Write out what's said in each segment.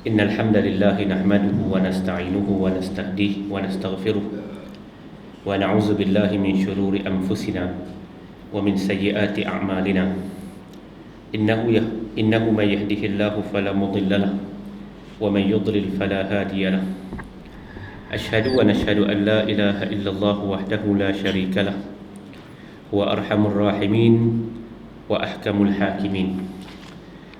إن الحمد لله نحمده ونستعينه ونستهديه ونستغفره ونعوذ بالله من شرور أنفسنا ومن سيئات أعمالنا إنه من يهده الله فلا مضل له ومن يضلل فلا هادي له أشهد أن لا إله إلا الله وحده لا شريك له هو أرحم الراحمين وأحكم الحاكمين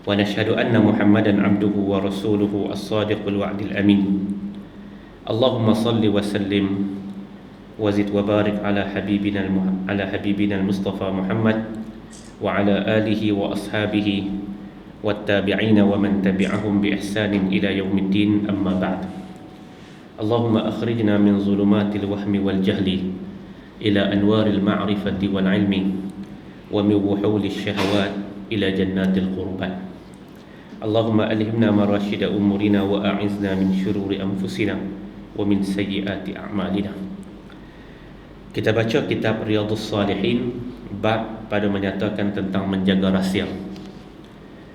ونشهد أن محمدا عبده ورسوله الصادق الوعد الأمين اللهم صل وسلم وزد وبارك على حبيبنا المصطفى محمد وعلى آله وأصحابه والتابعين ومن تبعهم بإحسان إلى يوم الدين أما بعد اللهم أخرجنا من ظلمات الوهم والجهل إلى أنوار المعرفة والعلم ومن وحول الشهوات إلى جنات القربات اللهم ألهمنا مراشد أمورنا وأعذنا من شرور أنفسنا ومن سيئات أعمالنا. Kita baca kitab Riyadhus Salihin, bab pada menyatakan tentang menjaga rahsia.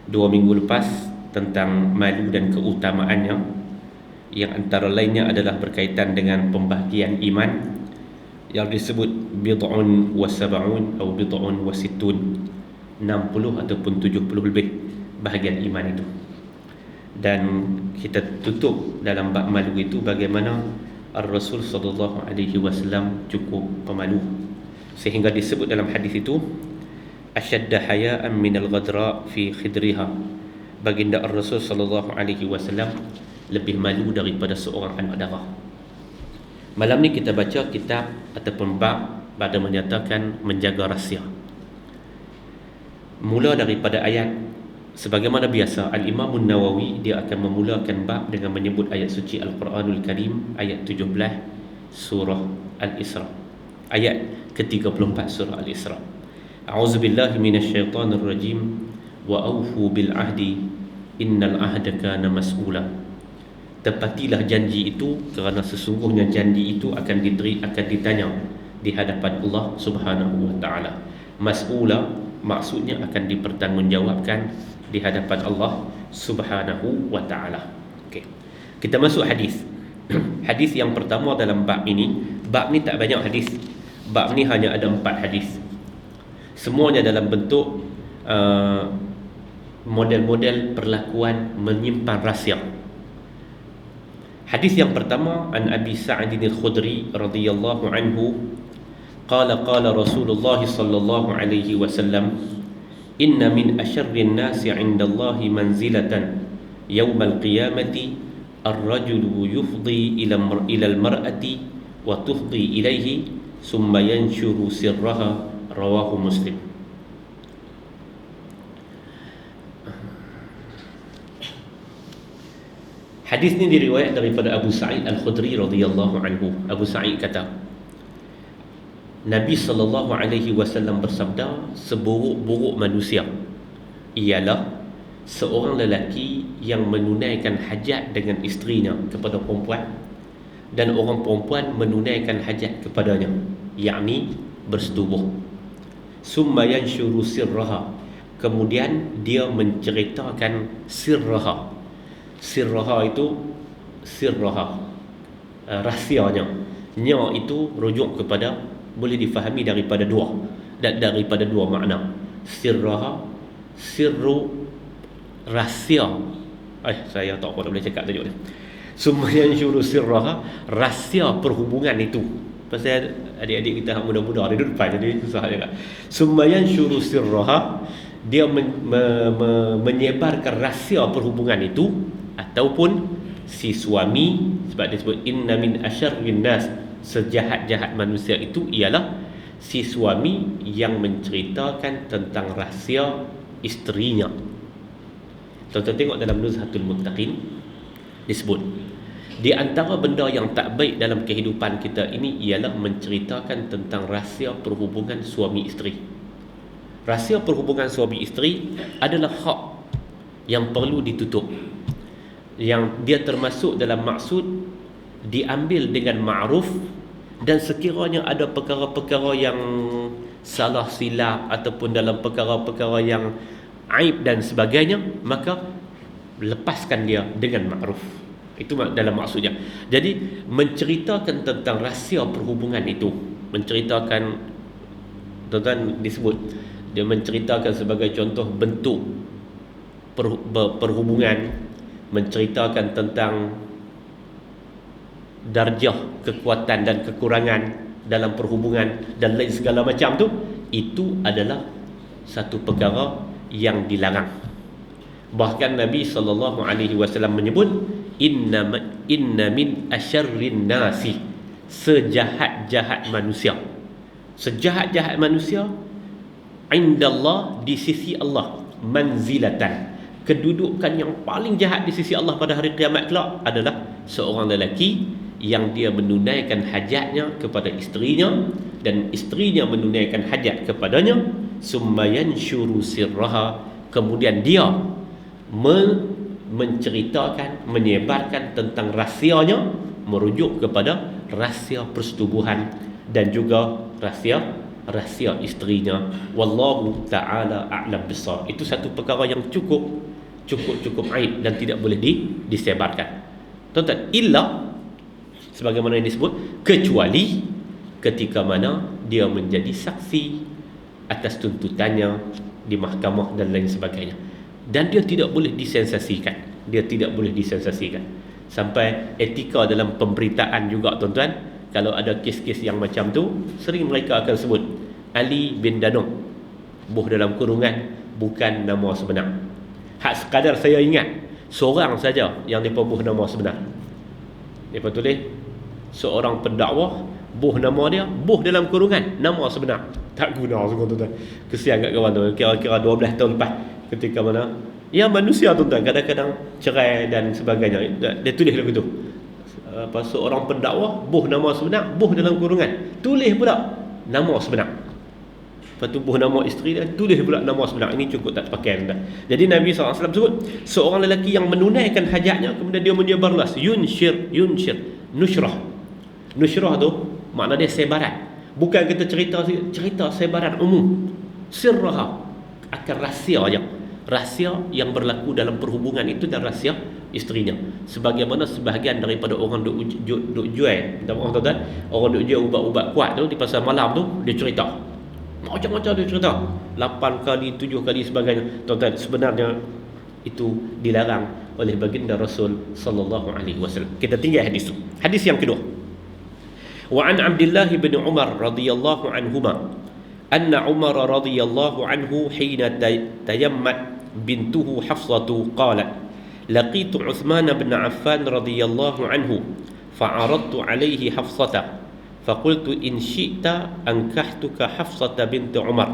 2 minggu lepas tentang malu dan keutamaannya, yang antara lainnya adalah berkaitan dengan pembahagian iman yang disebut bid'un wa sab'un atau bid'un wa sittun, 60 ataupun 70 lebih bahagian iman itu. Dan kita tutup dalam bab malu itu bagaimana Ar-Rasul sallallahu alaihi wasallam cukup pemalu, sehingga disebut dalam hadis itu asyadda haya'an minal ghadra fi khidriha. Baginda Ar-Rasul sallallahu alaihi wasallam lebih malu daripada seorang anak darah. Malam ni kita baca kitab ataupun bab pada menyatakan menjaga rahsia. Mula daripada ayat. Sebagaimana biasa, Al-Imam Nawawi dia akan memulakan bab dengan menyebut ayat suci Al-Quranul Karim, ayat 17 surah Al-Isra, ayat ke-34 surah Al-Isra. A'udzubillahi minasyaitanir rajim. Wa aufu bil ahdi innal ahda kana mas'ula. Tepatilah janji itu, kerana sesungguhnya janji itu akan ditanya di hadapan Allah Subhanahu wa taala. Mas'ula maksudnya akan dipertanggungjawabkan di hadapan Allah Subhanahu wa taala. Okey. Kita masuk hadis. Hadis yang pertama dalam bab ini. Bab ni tak banyak hadis. Bab ni hanya ada 4 hadis. Semuanya dalam bentuk model-model perlakuan menyimpan rahsia. Hadis yang pertama, an Abi Sa'id al-Khudri radhiyallahu anhu qala Rasulullah sallallahu alaihi wasallam inna min asyarrin nasi 'inda Allahi manzilatan yaumal qiyamati ar-rajulu yufdi ila al-mar'ati wa tufdi ilaihi summa yanshuru sirraha, rawahu Muslim. Hadis ni diriwayat daripada Abu Sa'id al-Khudri radhiyallahu anhu. Abu Sa'id kata, Nabi sallallahu alaihi wasallam bersabda, seburuk-buruk manusia ialah seorang lelaki yang menunaikan hajat dengan isterinya kepada perempuan, dan orang perempuan menunaikan hajat kepadanya, yakni bersetubuh. Summa yanshuru sirraha, kemudian dia menceritakan sirraha. Sirraha itu rahsianya. Nya itu rujuk kepada, boleh difahami daripada dua makna. Sirraha, sirru, rahsia. Saya tak boleh cakap tajuk ni. Summayan syuru sirraha, rahsia perhubungan itu. Pasal adik-adik kita muda-muda ada depan, jadi susah cakap. Summayan syuru sirraha, dia menyebarkan rahsia perhubungan itu. Ataupun si suami, sebab dia sebut inna min asyarrin nas, sejahat-jahat manusia itu ialah si suami yang menceritakan tentang rahsia isterinya. Tuan-tuan tengok dalam Nuzhatul Muttaqin disebut di antara benda yang tak baik dalam kehidupan kita ini ialah menceritakan tentang rahsia perhubungan suami isteri. Rahsia perhubungan suami isteri adalah hak yang perlu ditutup, yang dia termasuk dalam maksud diambil dengan ma'ruf, dan sekiranya ada perkara-perkara yang salah silap ataupun dalam perkara-perkara yang aib dan sebagainya, maka lepaskan dia dengan ma'ruf. Itu dalam maksudnya. Jadi menceritakan tentang rahsia perhubungan itu, menceritakan, tuan-tuan disebut, dia menceritakan sebagai contoh bentuk perhubungan, menceritakan tentang darjah kekuatan dan kekurangan dalam perhubungan dan lain segala macam tu, itu adalah satu perkara yang dilarang. Bahkan Nabi SAW menyebut, inna min asyarrin nasi, sejahat-jahat manusia, sejahat-jahat manusia indallah, di sisi Allah, manzilatan, kedudukan yang paling jahat di sisi Allah pada hari kiamat kelak adalah seorang lelaki yang dia menunaikan hajatnya kepada isterinya dan isterinya menunaikan hajat kepadanya, summa yanshuru sirraha, kemudian dia menceritakan, menyebarkan tentang rahsianya, merujuk kepada rahsia persetubuhan dan juga rahsia isterinya. Wallahu ta'ala a'lam bissawab. Itu satu perkara yang cukup aib dan tidak boleh disebarkan. Tuan-tuan, illa sebagaimana yang disebut, kecuali ketika mana dia menjadi saksi atas tuntutannya di mahkamah dan lain sebagainya, dan dia tidak boleh disensasikan. Dia tidak boleh disensasikan. Sampai etika dalam pemberitaan juga, tuan-tuan, kalau ada kes-kes yang macam tu, sering mereka akan sebut Ali bin Danong, buh dalam kurungan, bukan nama sebenar. Hak sekadar saya ingat, seorang saja yang mereka buh nama sebenar. Mereka tulis seorang pendakwah, buh nama dia, buh dalam kurungan, nama sebenar. Tak guna semua, tuan-tuan. Kesian kat kawan tu, kira-kira 12 tahun lepas, ketika mana ya manusia, tuan-tuan, kadang-kadang cerai dan sebagainya. Dia tulis lagu tu, seorang pendakwah, buh nama sebenar, buh dalam kurungan, tulis pula nama sebenar. Lepas tu buh nama isteri dia, tulis pula nama sebenar. Ini cukup tak terpakai, tuan-tuan. Jadi Nabi SAW sebut, seorang lelaki yang menunaikan hajatnya kemudian dia menyebarlas, yunshir, nushrah. Nushrah tu makna dia sebaran. Bukan kita cerita sebaran umum. Sirraha, akan rahsia aja. Rahsia yang berlaku dalam perhubungan itu dan rahsia isterinya. Sebagaimana sebahagian daripada orang duk jual, tuan-tuan, orang duk jual ubat-ubat kuat tu di pasar malam tu, dia cerita macam-macam, dia cerita 8 kali, 7 kali sebagainya. Tuan-tuan, sebenarnya itu dilarang oleh baginda Rasul sallallahu alaihi wasallam. Kita tinggal hadis tu. Hadis yang kedua. Wa an Abdullah bin Umar radhiyallahu anhuma anna Umar radhiyallahu anhu hina tayammat bintuhu Hafsatu qalat laqitu Uthman bin Affan radhiyallahu anhu fa'aradtu alayhi Hafsata faqultu in syi'ta ankahtuka Hafsata bint Umar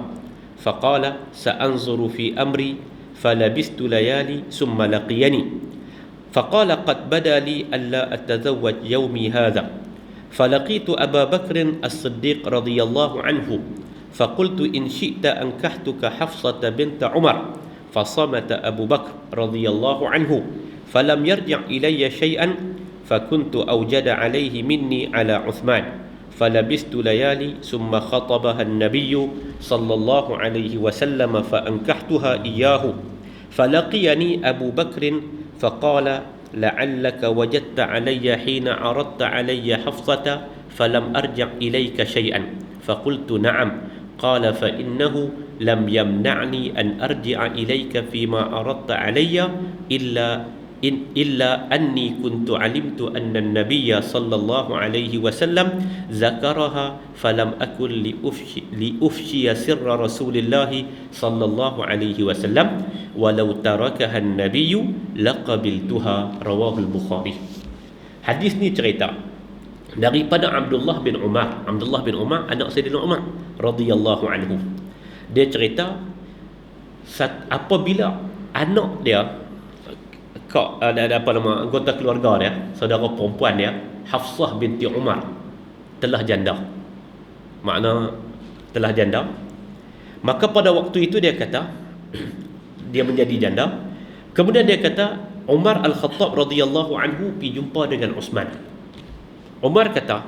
faqala sa'anzuru fi amri falabistu layali summa laqiyani faqala qad bada li alla atazawwaj yawmi hadha فلقيت أبا بكر الصديق رضي الله عنه فقلت إن شئت أنكحتك حفصة بنت عمر فصمت أبو بكر رضي الله عنه فلم يرجع إلي شيئا فكنت أوجد عليه مني على عثمان فلبست ليالي ثم خطبها النبي صلى الله عليه وسلم فأنكحتها إياه فلقيني أبو بكر فقال لعلك وجدت علي حين عرضت علي حفصة فلم أرجع إليك شيئا فقلت نعم قال فإنه لم يمنعني أن أرجع إليك فيما أردت علي إلا أني كنت علمت أن النبي صلى الله عليه وسلم ذكرها فلم أكن لأفشي سر رسول الله صلى الله عليه وسلم ولو تركها النبي لقبلتها رواه البخاري. Hadis ni cerita daripada Abdullah bin Umar. Abdullah bin Umar anak Sayyidina Umar radhiyallahu anhu. Dia cerita apabila anak dia, ada apa nama, anggota keluarga dia, saudara perempuan dia, Hafsah binti Umar, telah janda. Makna telah janda. Maka pada waktu itu dia kata, dia menjadi janda. Kemudian dia kata, Umar Al-Khattab radhiyallahu anhu pergi jumpa dengan Uthman. Umar kata,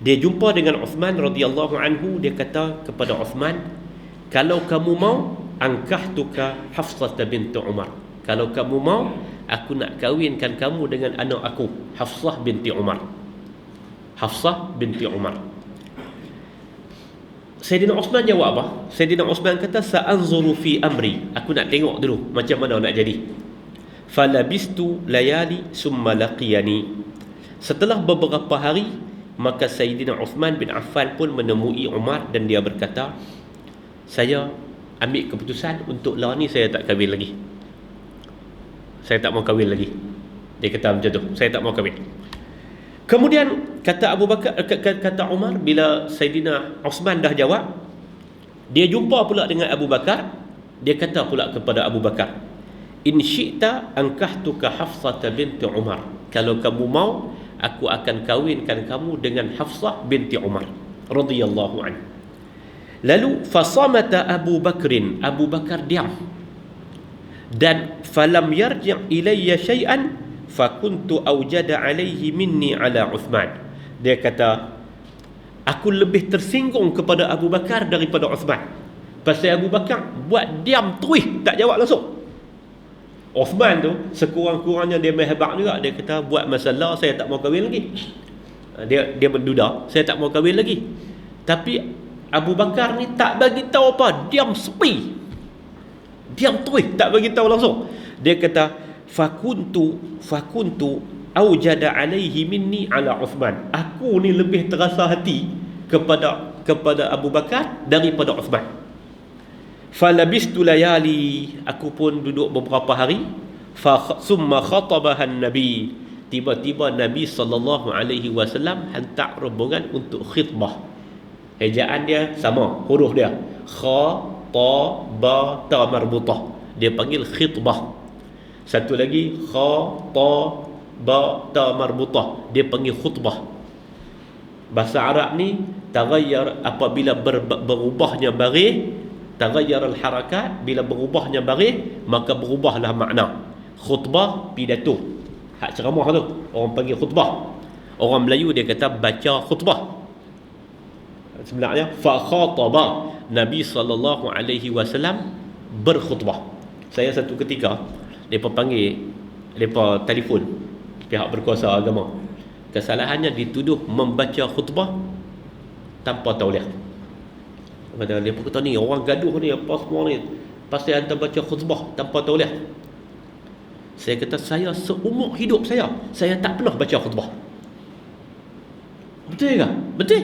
dia jumpa dengan Uthman radhiyallahu anhu, dia kata kepada Uthman, kalau kamu mau, angkahtuka Hafsah binti Umar, Kalau kamu mau, aku nak kahwinkan kamu dengan anak aku, Hafsah binti Umar. Hafsah binti Umar. Sayyidina Osman jawab apa? Sayyidina Osman kata, sa'anzuru fi amri. Aku nak tengok dulu macam mana nak jadi. Falabistu layali summa laqiyani. Setelah beberapa hari, maka Sayyidina Uthman bin Affan pun menemui Umar dan dia berkata, saya ambil keputusan untuk lah ni saya tak kahwin lagi. Saya tak mau kahwin lagi. Dia kata macam tu, saya tak mau kahwin. Kemudian kata Abu Bakar, kata Umar, bila Sayyidina Uthman dah jawab, dia jumpa pula dengan Abu Bakar. Dia kata pula kepada Abu Bakar, in syi'ta ankahtuka Hafsah binti Umar. Kalau kamu mau, aku akan kahwinkan kamu dengan Hafsah binti Umar radhiyallahu anhu. Lalu fasamata Abu Bakrin. Abu Bakar diam. Dan falam yarji' ilayya syai'an fakuntu awjada alaihi minni ala Uthman. Dia kata, aku lebih tersinggung kepada Abu Bakar daripada Uthman. Pasal Abu Bakar buat diam terus, tak jawab langsung. Uthman tu sekurang-kurangnya dia hebat juga. Dia kata, buat masalah, saya tak mau kahwin lagi. Dia menduda, saya tak mau kahwin lagi. Tapi Abu Bakar ni tak bagi tahu apa, diam sepi. Diam terus, tak bagi tahu langsung. Dia kata, fakuntu aujada alaihi minni ala Uthman. Aku ni lebih terasa hati kepada Abu Bakar daripada Uthman. Falabistu layali. Aku pun duduk beberapa hari. Summa khatabahan Nabi. Tiba-tiba Nabi SAW hantar rombongan untuk khitbah. Ejaan dia sama, huruf dia kha, ta, ba, ta marbutah. Dia panggil khitbah. Satu lagi kha, ta, ba, ta marbutah, dia panggil khutbah. Bahasa Arab ni taghayyar apabila berubahnya barih, taghayyar al-harakat, bila berubahnya barih maka berubahlah makna. Khutbah pidato, hak ceramah tu orang panggil khutbah. Orang Melayu dia kata baca khutbah. Sebenarnya fa khataba, Nabi SAW berkhutbah. Saya satu ketika mereka panggil, mereka telefon pihak berkuasa agama. Kesalahannya dituduh membaca khutbah tanpa tauliah. Mereka kata ni orang gaduh ni apa semua ni pasal hantar baca khutbah tanpa tauliah. Saya kata, saya seumur hidup saya tak pernah baca khutbah. Betul ke? Betul.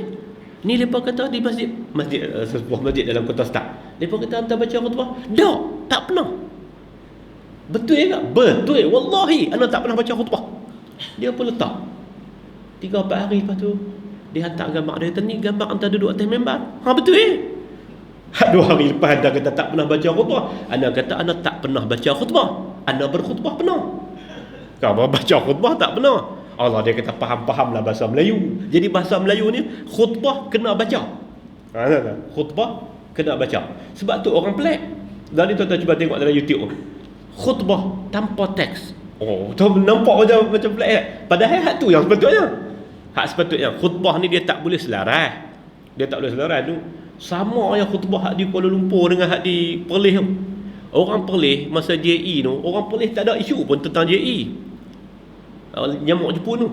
Ni mereka kata di sebuah masjid dalam kota Star, mereka kata hantar baca khutbah. Tak pernah. Betul tak? Betul. Wallahi ana tak pernah baca khutbah. Dia pun letak 3-4 hari, lepas tu dia hantar gambar dia. Kata ni gambar hantar duduk atas mimbar. Betul. 2 hari lepas hantar kata tak pernah baca khutbah. Ana kata ana tak pernah baca khutbah. Ana berkhutbah pernah. Kau baca khutbah tak pernah. Allah, dia kata faham-fahamlah bahasa Melayu. Jadi bahasa Melayu ni khutbah kena baca. Khutbah kena baca. Sebab tu orang pelik. Dan ni tuan-tuan cuba tengok dalam YouTube. Khutbah tanpa teks. Tu nampak macam pelik kan? Padahal hak tu yang sepatutnya. Hak sepatutnya khutbah ni dia tak boleh selaras. Dia tak boleh selaras tu. Sama yang khutbah hak di Kuala Lumpur dengan hak di Perlis tu. Orang Perlis masa JE tu, orang Perlis tak ada isu pun tentang JE. Nyamuk Jepun tu.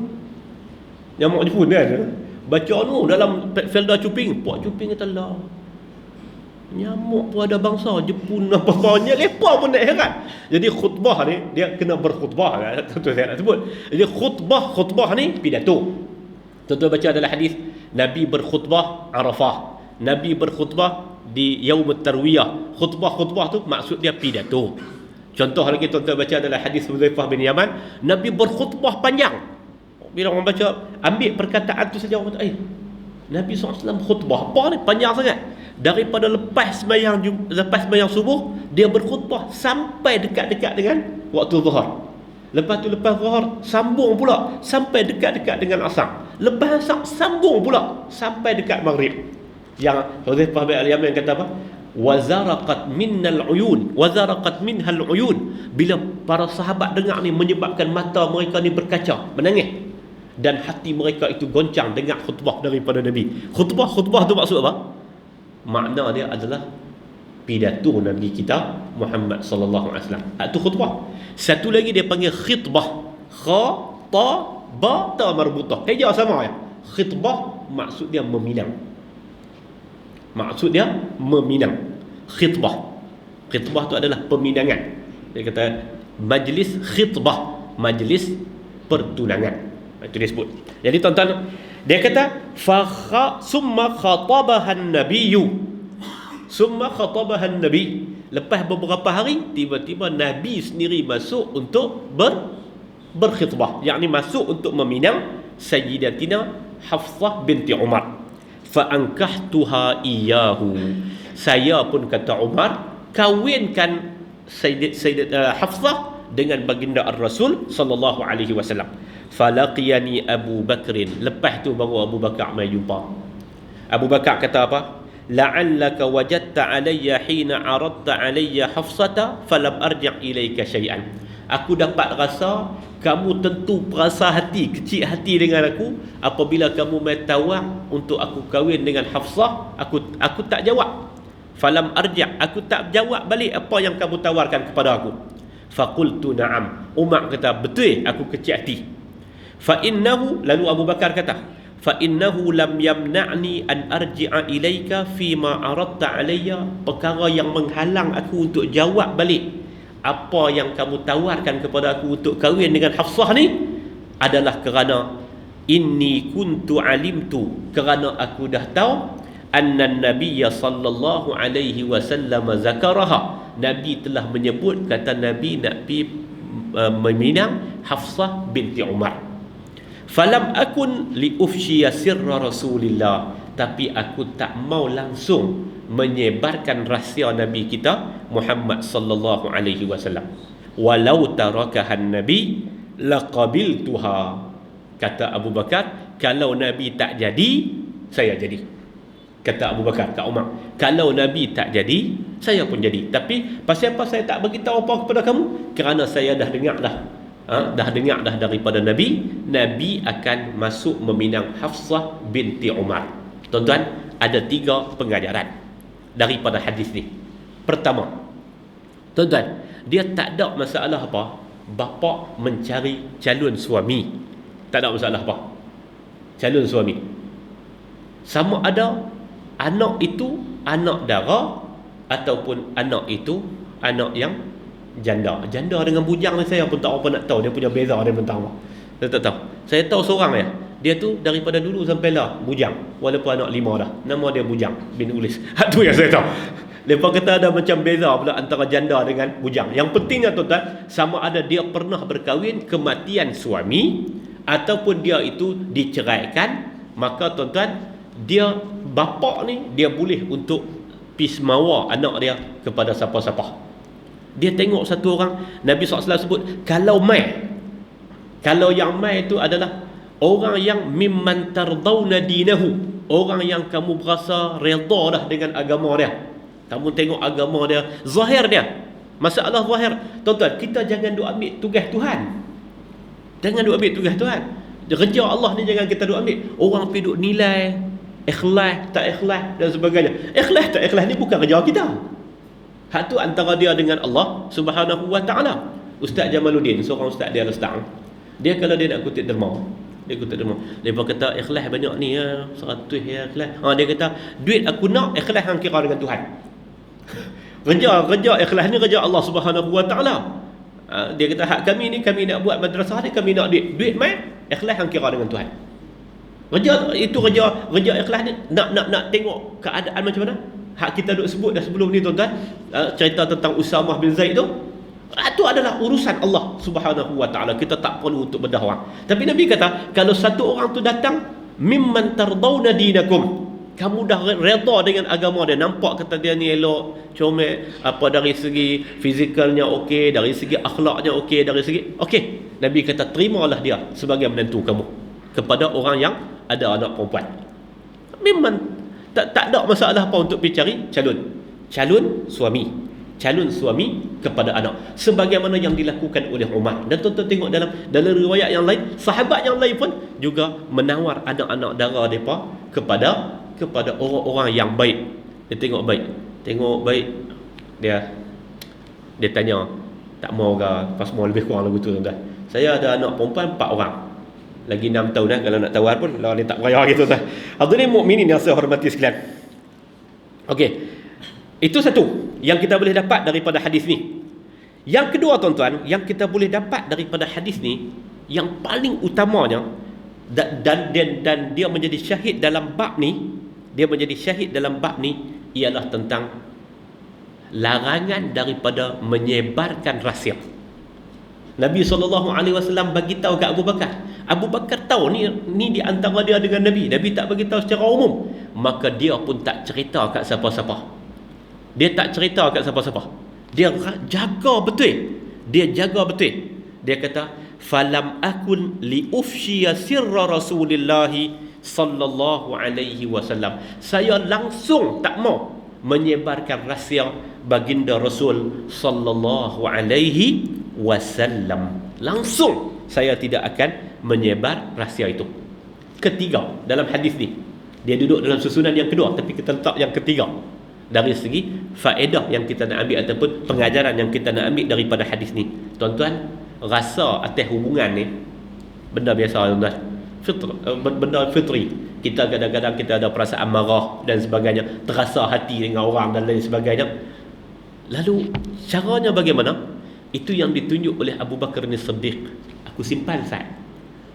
Nyamuk Jepun kan? Baca tu dalam Felda Cuping. Puak Cuping kata lah, nyamuk pun ada bangsa Jepun apa banyak, lepa pun nak heran. Jadi khutbah ni dia kena berkhutbah kan? Tentu saya nak sebut. Jadi khutbah ni pidato. Tentu baca dalam hadis Nabi berkhutbah Arafah, Nabi berkhutbah di Yaum Tarwiyah. Khutbah tu maksud dia pidato. Contoh lagi tuan-tuan baca dalam hadis Hudzaifah bin Yaman, Nabi berkhutbah panjang. Bila orang baca, ambil perkataan tu saja, orang kata, Nabi SAW khutbah apa ni panjang sangat. Daripada lepas sembahyang subuh, dia berkhutbah sampai dekat-dekat dengan waktu zuhur. Lepas tu lepas zuhur sambung pula sampai dekat-dekat dengan asar. Lepas asar sambung pula sampai dekat maghrib. Yang Hudzaifah bin Yaman kata apa? Wazaraqat minnal uyun, wazaraqat minhal uyun. Bila para sahabat dengar ni, menyebabkan mata mereka ni berkaca, menangis, dan hati mereka itu goncang dengar khutbah daripada Nabi. Khutbah tu maksud apa? Makna dia adalah pidato Nabi kita Muhammad sallallahu alaihi wasallam. Itu khutbah. Satu lagi dia panggil khitbah. Kha ta ba ta marbutah. Hejah sama ya. Khitbah maksud dia meminang. Maksud dia meminang. Khitbah. Khitbah tu adalah peminangan. Dia kata majlis khitbah, majlis pertunangan. Itu dia sebut. Jadi tuan-tuan, dia kata summa khatabahan nabiyyu. Summa khatabahan nabi. Lepas beberapa hari, tiba-tiba Nabi sendiri masuk untuk berkhitbah, yakni masuk untuk meminang Sayyidatina Hafsah binti Umar. Fa ankahtuha iyyahu. Saya pun, kata Umar, kawinkan Sayyidat Hafsah dengan baginda Ar-Rasul sallallahu alaihi wasallam. Falaqiyani Abu Bakrin. Lepas tu baru Abu Bakar mai jumpa. Abu Bakar kata apa? La'allaka wajadta alayya hina aradta alayya Hafsata falam arji' ilayka syai'an. Aku dapat rasa kamu tentu perasa hati, kecil hati dengan aku apabila kamu mai tawar untuk aku kahwin dengan Hafsah. Aku tak jawab. Falam arji', aku tak jawab balik apa yang kamu tawarkan kepada aku. Faqultu na'am. Umar kata, betul aku kecil hati. Fa innahu, lalu Abu Bakar kata, fa innahu lam yamna'ni an arji'a ilaika fima aradta alayya. Perkara yang menghalang aku untuk jawab balik apa yang kamu tawarkan kepada aku untuk kahwin dengan Hafsah ni adalah kerana inni kuntu alimtu, kerana aku dah tahu anna Nabiyya sallallahu alaihi wasallam zakaraha. Nabi telah menyebut, kata Nabi nak pi meminang Hafsah binti Umar. Falam akun li ufshiya sirra Rasulillah. Tapi aku tak mau langsung menyebarkan rahsia Nabi kita Muhammad sallallahu alaihi wasallam. Walau tarakahan Nabi laqabiltuha. Kata Abu Bakar, kalau Nabi tak jadi, saya jadi. Kata Abu Bakar kat Umar, kalau Nabi tak jadi, saya pun jadi. Tapi pasal apa saya tak beritahu apa kepada kamu? Kerana saya dah dengar dah. Dah dengar dah daripada Nabi akan masuk meminang Hafsah binti Umar. Tuan-tuan, ada 3 pengajaran daripada hadis ni. Pertama, tuan-tuan, dia tak ada masalah apa bapa mencari calon suami. Tak ada masalah apa calon suami. Sama ada anak itu anak dara ataupun anak itu anak yang janda. Janda dengan bujang ni saya pun tak apa nak tahu. Dia punya beza dia pun tahu. Saya tak tahu. Saya tahu seorang ya. Dia tu daripada dulu sampai lah bujang. Walaupun anak 5 dah. Nama dia Bujang bin Ulis. Itu yang saya tahu. Lepas kata ada macam beza pula antara janda dengan bujang. Yang pentingnya tuan-tuan, sama ada dia pernah berkahwin, kematian suami, ataupun dia itu diceraikan, maka tuan-tuan, dia bapa ni dia boleh untuk pismawa anak dia kepada siapa-siapa. Dia tengok satu orang, Nabi SAW sebut, kalau yang mai itu adalah orang yang mimman tardawna dinahu, orang yang kamu berasa redha dah dengan agama dia. Kamu tengok agama dia, zahir dia, masalah zahir. Tuan-tuan, kita jangan duk ambil tugas Tuhan. Jangan duk ambil tugas Tuhan. Kerja Allah ni jangan kita duk ambil. Orang pergi duk nilai ikhlas, tak ikhlas dan sebagainya. Ikhlas tak ikhlas ni bukan kerja kita. Hak tu antara dia dengan Allah Subhanahu wa taala. Ustaz Jamaluddin, seorang ustaz dia Lestang. Dia kalau dia nak kutip derma, dia kutip derma. Dia kata ikhlas banyak ni ya, 100 ya ikhlas. Dia kata duit aku nak, ikhlas hang kira dengan Tuhan. Kerja ikhlas ni kerja Allah Subhanahu wa taala. Dia kata hak kami ni, kami nak buat madrasah ni, kami nak duit mai, ikhlas hang kira dengan Tuhan. Kerja ikhlas ni nak tengok keadaan macam mana. Hak kita duk sebut dah sebelum ni tuan-tuan, cerita tentang Usamah bin Zaid tu, itu adalah urusan Allah Subhanahu wa taala. Kita tak perlu untuk bedah orang. Tapi Nabi kata, kalau satu orang tu datang mimman tardawna dinakum, kamu dah redha dengan agama dia, nampak kata dia ni elok, comel, apa dari segi fizikalnya okey, dari segi akhlaknya okey, dari segi okey, Nabi kata terimalah dia sebagai menantu kamu kepada orang yang ada anak perempuan. Memang tak ada masalah apa untuk pergi cari calon suami kepada anak, sebagaimana yang dilakukan oleh Umar. Dan tuan-tuan tengok dalam riwayat yang lain, sahabat yang lain pun juga menawar anak-anak dara mereka kepada orang-orang yang baik. Dia tengok baik, Dia dia tanya, tak mau ke, pas mau lebih kurang lagu tu tuan-tuan. Saya ada anak perempuan 4 orang. Lagi 6 tahun dah, kalau nak tawar pun kalau dia tak beraya gitu tuan. Hadirin mukminin yang saya hormati sekalian. Okey. Itu satu yang kita boleh dapat daripada hadis ni. Yang kedua tuan-tuan, yang kita boleh dapat daripada hadis ni, yang paling utamanya dan dia menjadi syahid dalam bab ni, ialah tentang larangan daripada menyebarkan rahsia. Nabi SAW bagi tahu kat Abu Bakar. Abu Bakar tahu ni di antara dia dengan Nabi. Nabi tak bagi tahu secara umum. Maka dia pun tak cerita kat siapa-siapa. Dia jaga betul. Dia kata, falam akun li ufshiya sirra Rasulillah sallallahu alaihi wasallam. Saya langsung tak mau menyebarkan rahsia baginda Rasul sallallahu alaihi wasallam. Langsung saya tidak akan menyebar rahsia itu. Ketiga dalam hadis ni, dia duduk dalam susunan yang kedua, tapi kita letak yang ketiga dari segi faedah yang kita nak ambil ataupun pengajaran yang kita nak ambil daripada hadis ni. Tuan-tuan, rasa atas hubungan ni benda biasa tuan-tuan. Benda fitri. Kita kadang-kadang kita ada perasaan marah dan sebagainya, terasa hati dengan orang dan lain sebagainya. Lalu caranya bagaimana? Itu yang ditunjuk oleh Abu Bakar ni Siddiq. Aku simpan Sa'ad.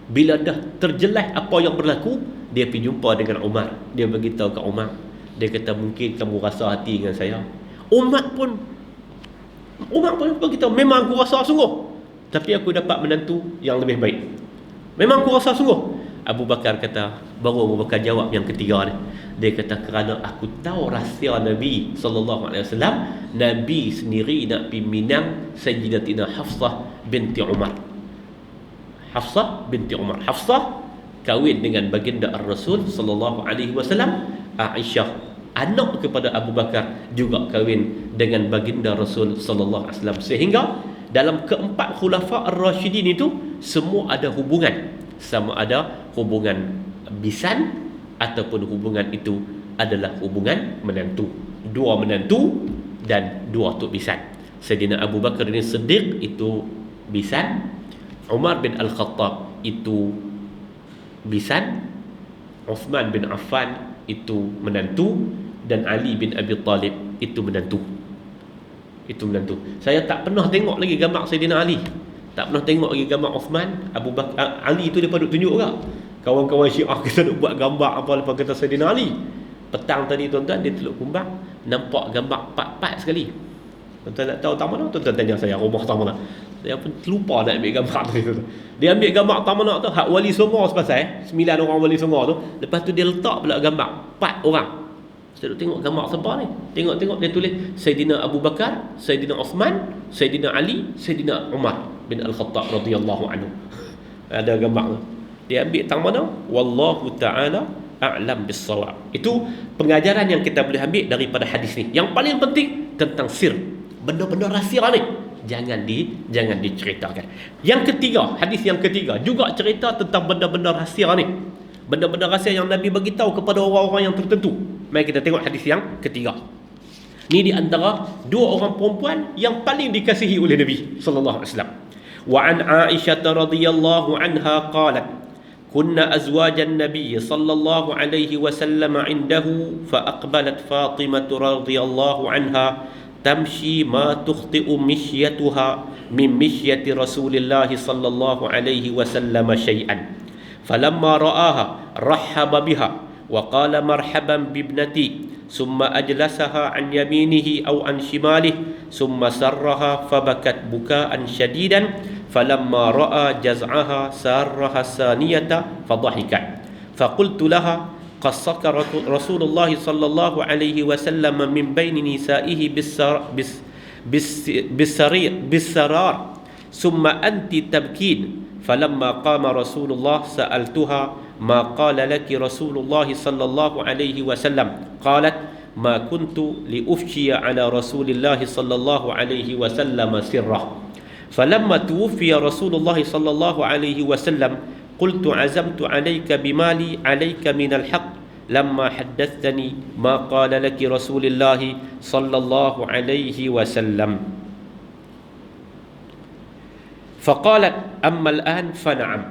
Bila dah terjelas apa yang berlaku, dia pergi jumpa dengan Umar. Dia beritahu ke Umar. Dia kata, mungkin kamu rasa hati dengan saya. Umar pun beritahu, memang aku rasa sungguh, tapi aku dapat menantu yang lebih baik. Memang aku rasa sungguh. Abu Bakar kata, baru Abu Bakar jawab yang ketiga ni. Dia kata, kerana aku tahu rahsia Nabi SAW. Nabi sendiri nak pergi minang Sayyidatina Hafsah binti Umar. Hafsah kahwin dengan baginda Ar-Rasul SAW. Aisyah, anak kepada Abu Bakar, juga kahwin dengan baginda Rasul SAW. Sehingga dalam keempat khulafa Ar-Rashidin itu semua ada hubungan. Sama ada hubungan bisan ataupun hubungan itu adalah hubungan menantu. 2 menantu dan 2 tok bisan. Sayyidina Abu Bakar ini Siddiq itu bisan, Umar bin Al-Khattab itu bisan, Uthman bin Affan itu menantu, dan Ali bin Abi Talib itu menantu. Saya tak pernah tengok lagi gambar Sayyidina Ali. Tak pernah tengok lagi gambar Uthman, Abu Bakar, Ali itu dia tunjuk juga. Kawan-kawan Syiah kita nak buat gambar apa lepas kata Sayyidina Ali. Petang tadi tuan-tuan dia teluk kumbang, nampak gambar 4 sekali. Tuan-tuan nak tahu tak mana? Tuan-tuan tanya saya rumah tak mana. Saya pun terlupa nak ambil gambar tu. Dia ambil gambar tak mana tu, hak wali songo sepasal 9 orang wali songo tu. Lepas tu dia letak pula gambar 4 orang. Saya tengok gambar siapa ni? Tengok dia tulis Sayyidina Abu Bakar, Sayyidina Uthman, Sayyidina Ali, Sayyidina Umar bin Al-Khattab radhiyallahu anhu. Ada gambar tu. Dia ambil tang mana? Wallahu ta'ala a'lam bis-shawab. Itu pengajaran yang kita boleh ambil daripada hadis ni. Yang paling penting tentang sir. Benda-benda rahsia ni jangan diceritakan. Yang ketiga, hadis yang ketiga juga cerita tentang benda-benda rahsia ni. Benda-benda rahsia yang Nabi bagi tahu kepada orang-orang yang tertentu. Mari kita tengok hadis yang ketiga. Ni di antara 2 orang perempuan yang paling dikasihi oleh Nabi sallallahu alaihi wasallam. Wa an Aisyah radhiyallahu anha qalat, kunna azwajan Nabi sallallahu alaihi wasallam indahu fa aqbalat Fatimah radhiyallahu anha tamshi ma tukhti'u mishyatuha min mishyati Rasulillah sallallahu alaihi wasallam syai'an. Falamma ra'aha rahhaba biha wa qala marhaban bibnati ثم أجلسها عن يمينه أو عن شماله ثم سرها فبكت بكاء شديدا فلما رأى جزعها سارها الثانية فضحكت فقلت لها قصك رسول الله صلى الله عليه وسلم من بين نسائه بالسرار ثم أنت تبكين فلما قام رسول الله سألتها ما قال لك رسول الله صلى الله عليه وسلم قالت ما كنت لأفشي على رسول الله صلى الله عليه وسلم سره فلما توفي رسول الله صلى الله عليه وسلم قلت عزمت عليك بمالي عليك من الحق لما حدثتني ما قال لك رسول الله صلى الله عليه وسلم. فقالت: أما الآن فنعم،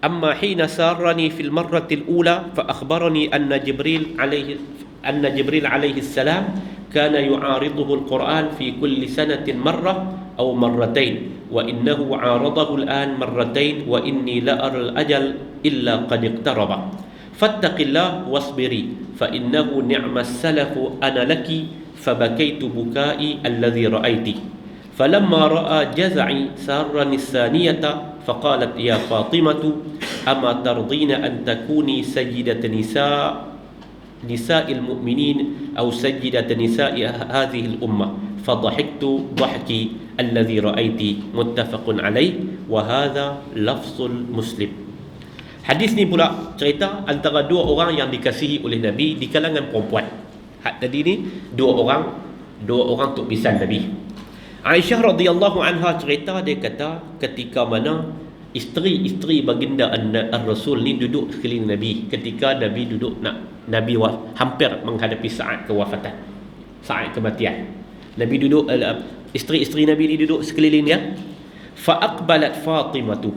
أما حين سارني في المرة الأولى فأخبرني أن جبريل عليه السلام كان يعارضه القرآن في كل سنة مرة أو مرتين، وإنه عارضه الآن مرتين، وإني لأرى الأجل إلا قد اقترب، فاتق الله واصبري فإنه نعم السلف أنا لك. فبكيت بكائي الذي رأيت. فلما رأى جزعي سارني الثانية فقالت: يا فاطمة أما ترضين أن تكوني سيدة نساء المؤمنين أو سيدة نساء هذه الأمة؟ فضحكت ضحكي الذي رأيت. متفق عليه وهذا لفظ مسلم. Hadis ni pula cerita antara dua orang yang dikasihi oleh Nabi di kalangan perempuan. Tadi ni dua orang tok pisan Nabi. Aisyah radhiyallahu anha cerita, dia kata ketika mana isteri-isteri baginda Ar-Rasul ni duduk sekeliling Nabi ketika Nabi duduk Nabi hampir menghadapi saat kewafatan, saat kematian. Nabi duduk, isteri-isteri Nabi ni duduk sekeliling dia. Fa aqbalat Fatimatu,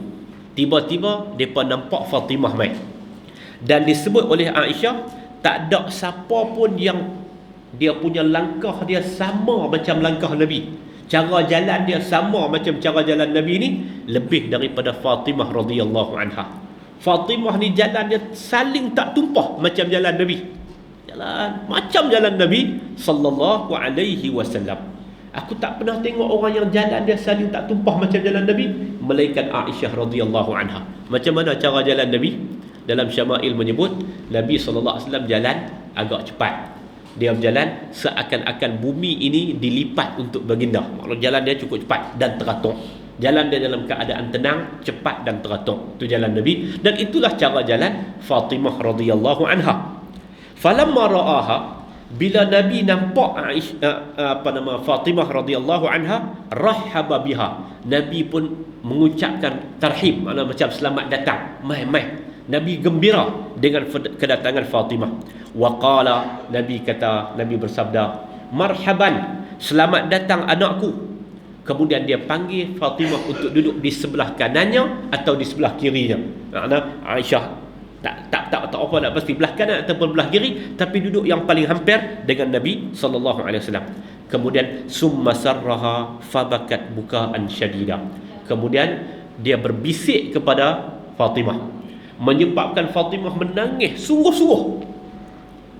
tiba-tiba depa nampak Fatimah mai. Dan disebut oleh Aisyah, tak ada siapa pun yang dia punya langkah dia sama macam langkah Nabi. Cara jalan dia sama macam cara jalan Nabi ni, lebih daripada Fatimah radhiyallahu anha. Fatimah ni jalan dia saling tak tumpah macam jalan Nabi. Jalan macam jalan Nabi sallallahu alaihi wasallam. Aku tak pernah tengok orang yang jalan dia saling tak tumpah macam jalan Nabi, melainkan Aisyah radhiyallahu anha. Macam mana cara jalan Nabi? Dalam Syama'il menyebut Nabi sallallahu alaihi wasallam jalan agak cepat. Dia berjalan seakan-akan bumi ini dilipat untuk baginda. Maksudnya jalan dia cukup cepat dan teratur. Jalan dia dalam keadaan tenang, cepat dan teratur. Itu jalan Nabi, dan itulah cara jalan Fatimah radhiyallahu anha. Falamma ra'aha, bila Nabi nampak Fatimah radhiyallahu anha, rahaba biha, Nabi pun mengucapkan tarhib, maknanya macam selamat datang, mai. Nabi gembira dengan kedatangan Fatimah. Wa qala, Nabi bersabda, marhaban, selamat datang anakku. Kemudian dia panggil Fatimah untuk duduk di sebelah kanannya atau di sebelah kirinya. Maknanya Aisyah tak apa nak pasti belah kanan ataupun belah kiri, tapi duduk yang paling hampir dengan Nabi sallallahu alaihi wasallam. Kemudian summa sarraha fabakat bukaan syadida. Kemudian dia berbisik kepada Fatimah, menyebabkan Fatimah menangis sungguh-sungguh.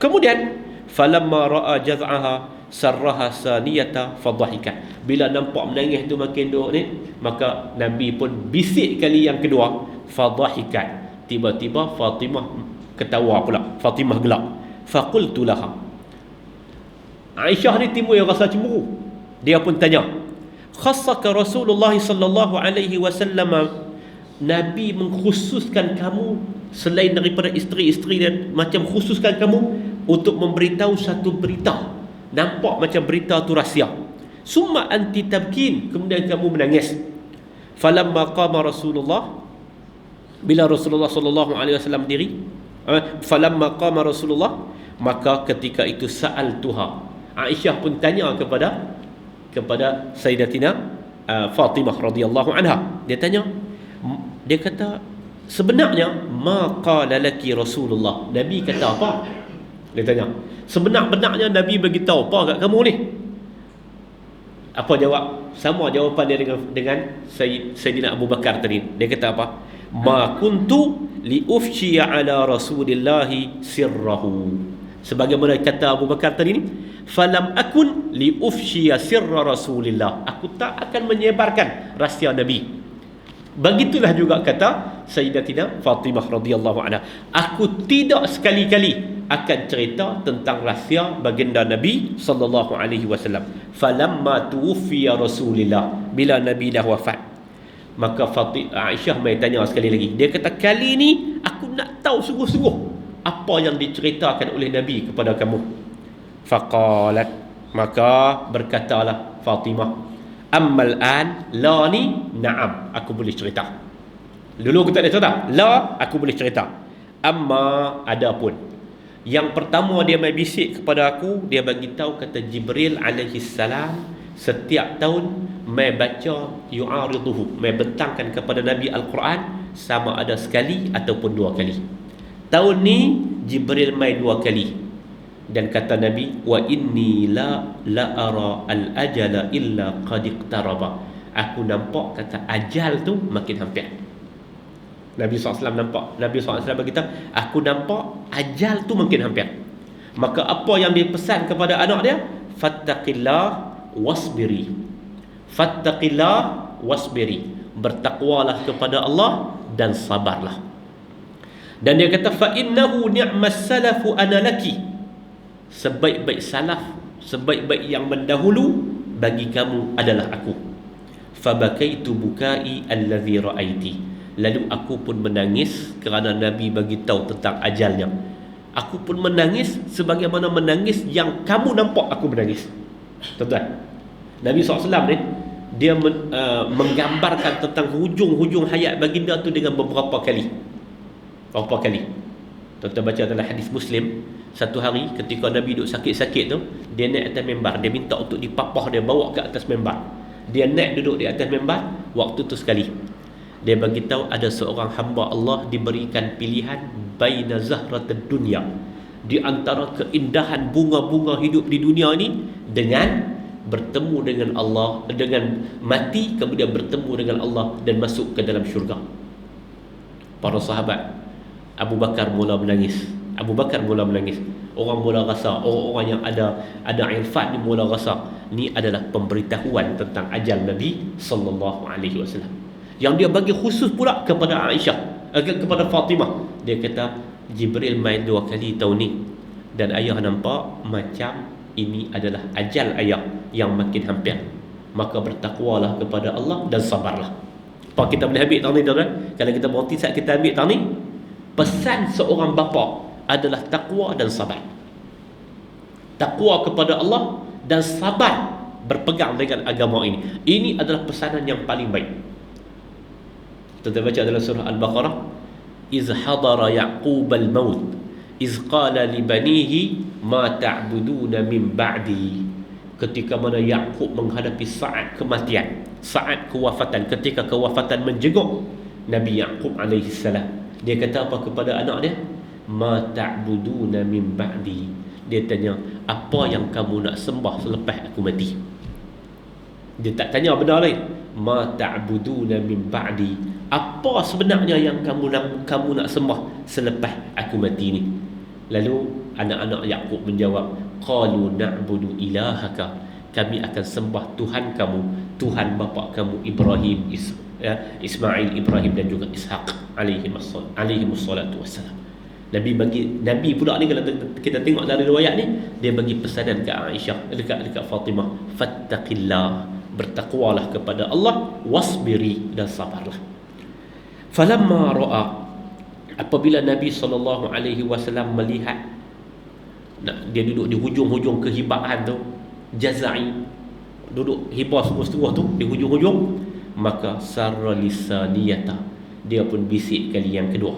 Kemudian falamma ra'a jaz'aha sarraha saniyata fadhahikat. Bila nampak menangis tu makin duk ni, maka Nabi pun bisik kali yang kedua, fadhahikat. Tiba-tiba Fatimah ketawa pula, Fatimah gelak. Faqultu laha, Aisyah ni timbul rasa cemburu. Dia pun tanya, khassaka Rasulullah sallallahu alaihi wasallam, Nabi mengkhususkan kamu selain daripada isteri-isteri dan macam khususkan kamu untuk memberitahu satu berita. Nampak macam berita tu rahsia. Summa anti tabkin, kemudian kamu menangis. Falamma qama Rasulullah, bila Rasulullah sallallahu alaihi wasallam diri, falamma qama Rasulullah, maka ketika itu sa'altuha, Aisyah pun tanya kepada Sayyidatina Fatimah radhiyallahu anha. Dia tanya, dia kata, sebenarnya ma qala laki Rasulullah, Nabi kata apa? Dia tanya, sebenar-benarnya Nabi beritahu apa kat kamu ni? Apa jawab? Sama jawapan dia dengan Sayyidina Abu Bakar tadi. Dia kata apa? Ma kuntu li ufshiya ala Rasulillahi sirrahu. Sebagaimana kata Abu Bakar tadi ni, falam akun li ufshiya sirra Rasulillah. Aku tak akan menyebarkan rahsia Nabi. Begitulah juga kata Sayyidatina Fatimah radhiyallahu anha, aku tidak sekali-kali akan cerita tentang rahsia baginda Nabi sallallahu alaihi wasallam. Falamma tuwfiya Rasulillah, bila Nabi dah wafat, maka Aisyah mai tanya sekali lagi. Dia kata, kali ni aku nak tahu sungguh-sungguh apa yang diceritakan oleh Nabi kepada kamu. Faqalat, maka berkatalah Fatimah, ammal an la ni na'am, aku boleh cerita. Dulu aku tak ada cerita, la aku boleh cerita. Amma adapun Yang pertama dia mai bisik kepada aku, dia bagi tahu kata Jibril alaihi salam setiap tahun mai baca yu'ariduhu, mai bentangkan kepada Nabi Al-Quran sama ada sekali ataupun dua kali. Tahun ni Jibril mai dua kali. Dan kata Nabi, wa inni la ara al-ajala illa qad iqtaraba. Aku nampak kata ajal tu makin hampir. Nabi SAW nampak. Nabi SAW berkata, aku nampak ajal tu makin hampir. Maka apa yang dia pesan kepada anak dia? Fattaqillah wasbiri. Fattaqillah wasbiri. Bertakwalah kepada Allah dan sabarlah. Dan dia kata, fa innahu ni'mas salafu ana laki. Sebaik-baik salaf, sebaik-baik yang mendahulu bagi kamu adalah aku. Fabakaitu bukai allazi ra'aiti. Lalu aku pun menangis kerana Nabi bagi tahu tentang ajalnya. Aku pun menangis sebagaimana menangis yang kamu nampak aku menangis. Tuan-tuan, Nabi SAW ni dia menggambarkan tentang hujung-hujung hayat baginda tu dengan beberapa kali. Berapa kali? Tuan-tuan baca dalam hadis Muslim, satu hari ketika Nabi duduk sakit-sakit tu, dia naik atas mimbar, dia minta untuk dipapah, dia bawa ke atas mimbar. Dia naik duduk di atas mimbar, waktu tu sekali dia bagi tahu ada seorang hamba Allah diberikan pilihan baina zahratad dunya, di antara keindahan bunga-bunga hidup di dunia ni dengan bertemu dengan Allah, dengan mati kemudian bertemu dengan Allah dan masuk ke dalam syurga. Para sahabat, Abu Bakar mula menangis. Orang mula rasa, orang-orang yang ada irfan ni mula rasa ni adalah pemberitahuan tentang ajal Nabi sallallahu alaihi wasallam. Yang dia bagi khusus pula kepada Aisyah, kepada Fatimah. Dia kata Jibril main dua kali tahun ni dan ayah nampak macam ini adalah ajal ayah yang makin hampir. Maka bertakwalah kepada Allah dan sabarlah. Apa kita boleh ambil tahun ni, tuan-tuan? Kalau kita berhenti saat kita ambil tahun ni, pesan seorang bapa adalah takwa dan sabar. Takwa kepada Allah dan sabar berpegang dengan agama ini. Ini adalah pesanan yang paling baik. Kita baca dalam surah Al-Baqarah, iz hadara yaqub al-maut iz qala li banihi ma ta'buduna min ba'di. Ketika mana Yaqub menghadapi saat kematian, saat kewafatan, ketika kewafatan menjenguk Nabi Yaqub alaihi salam, dia kata apa kepada anak dia? Ma ta'buduna min ba'di. Dia tanya, apa yang kamu nak sembah selepas aku mati? Dia tak tanya benda lain. Ma ta'buduna min ba'di. Apa sebenarnya yang kamu nak sembah selepas aku mati ni? Lalu anak-anak Yaqub menjawab, qalu na'budu ilahaka. Kami akan sembah Tuhan kamu, Tuhan bapa kamu Ibrahim, Ismail, Ibrahim dan juga Ishaq alaihi wassalatu wassalam. Nabi pula ni, kalau kita tengok dari riwayat ni, dia bagi pesanan ke Aisyah, dekat Fatimah, fattaqillah, bertakwalah kepada Allah, wasbiri, dan sabarlah. Falamma ra'a, apabila Nabi SAW melihat dia duduk di hujung-hujung kehibaan tu, jazai, duduk hibah semua tu di hujung-hujung, maka sarra lisaniyata, dia pun bisik kali yang kedua.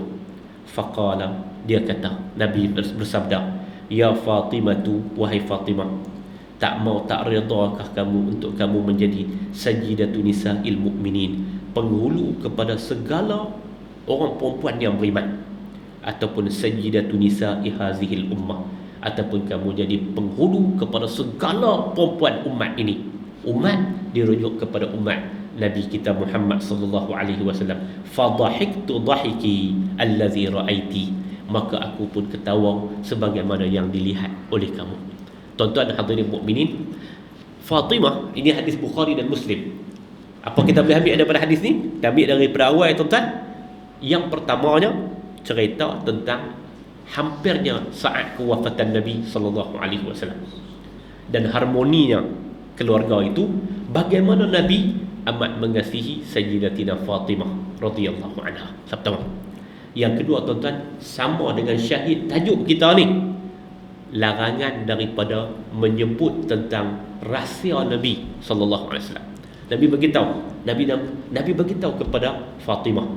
Faqala, dia kata, Nabi bersabda, ya Fatimatu, wahai Fatimah, tak redakah kamu untuk kamu menjadi sajidatu nisa'il mu'minin, penghulu kepada segala orang perempuan yang beriman, ataupun sajidatu nisa'i hazihil ummah, ataupun kamu jadi penghulu kepada segala perempuan umat ini. Umat dirujuk kepada umat Nabi kita Muhammad sallallahu alaihi wasallam. Fadhahiktu dhahiki allazi ra'aiti, maka aku pun ketawa sebagaimana yang dilihat oleh kamu. Tuan-tuan hadirin mukminin, Fatimah, ini hadis Bukhari dan Muslim. Apa kita boleh ambil daripada hadis ni? Kita ambil daripada awal, tuan-tuan. Yang pertamanya cerita tentang hampirnya saat kewafatan Nabi sallallahu alaihi wasallam dan harmoninya keluarga itu, bagaimana Nabi amat mengasihi Sayyidatina Fatimah radhiyallahu anha. Pertama. Yang kedua, tuan-tuan, sama dengan syahid tajuk kita ni, larangan daripada menyebut tentang rahsia Nabi sallallahu alaihi wasallam. Nabi beritahu kepada Fatimah,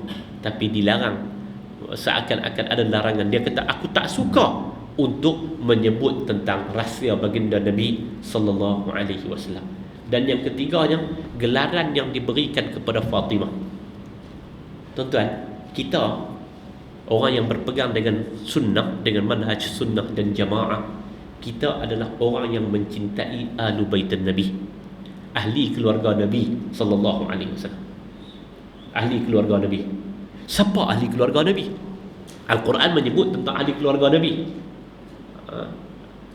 tapi dilarang, seakan-akan ada larangan. Dia kata, aku tak suka untuk menyebut tentang rahsia baginda Nabi sallallahu alaihi wasallam. Dan yang ketiganya, gelaran yang diberikan kepada Fatimah. Tuan-tuan, kita orang yang berpegang dengan sunnah, dengan manhaj sunnah dan jamaah, kita adalah orang yang mencintai ahlu baitan Nabi, ahli keluarga Nabi sallallahu alaihi wasallam. Ahli keluarga Nabi. Siapa ahli keluarga Nabi? Al-Quran menyebut tentang ahli keluarga Nabi.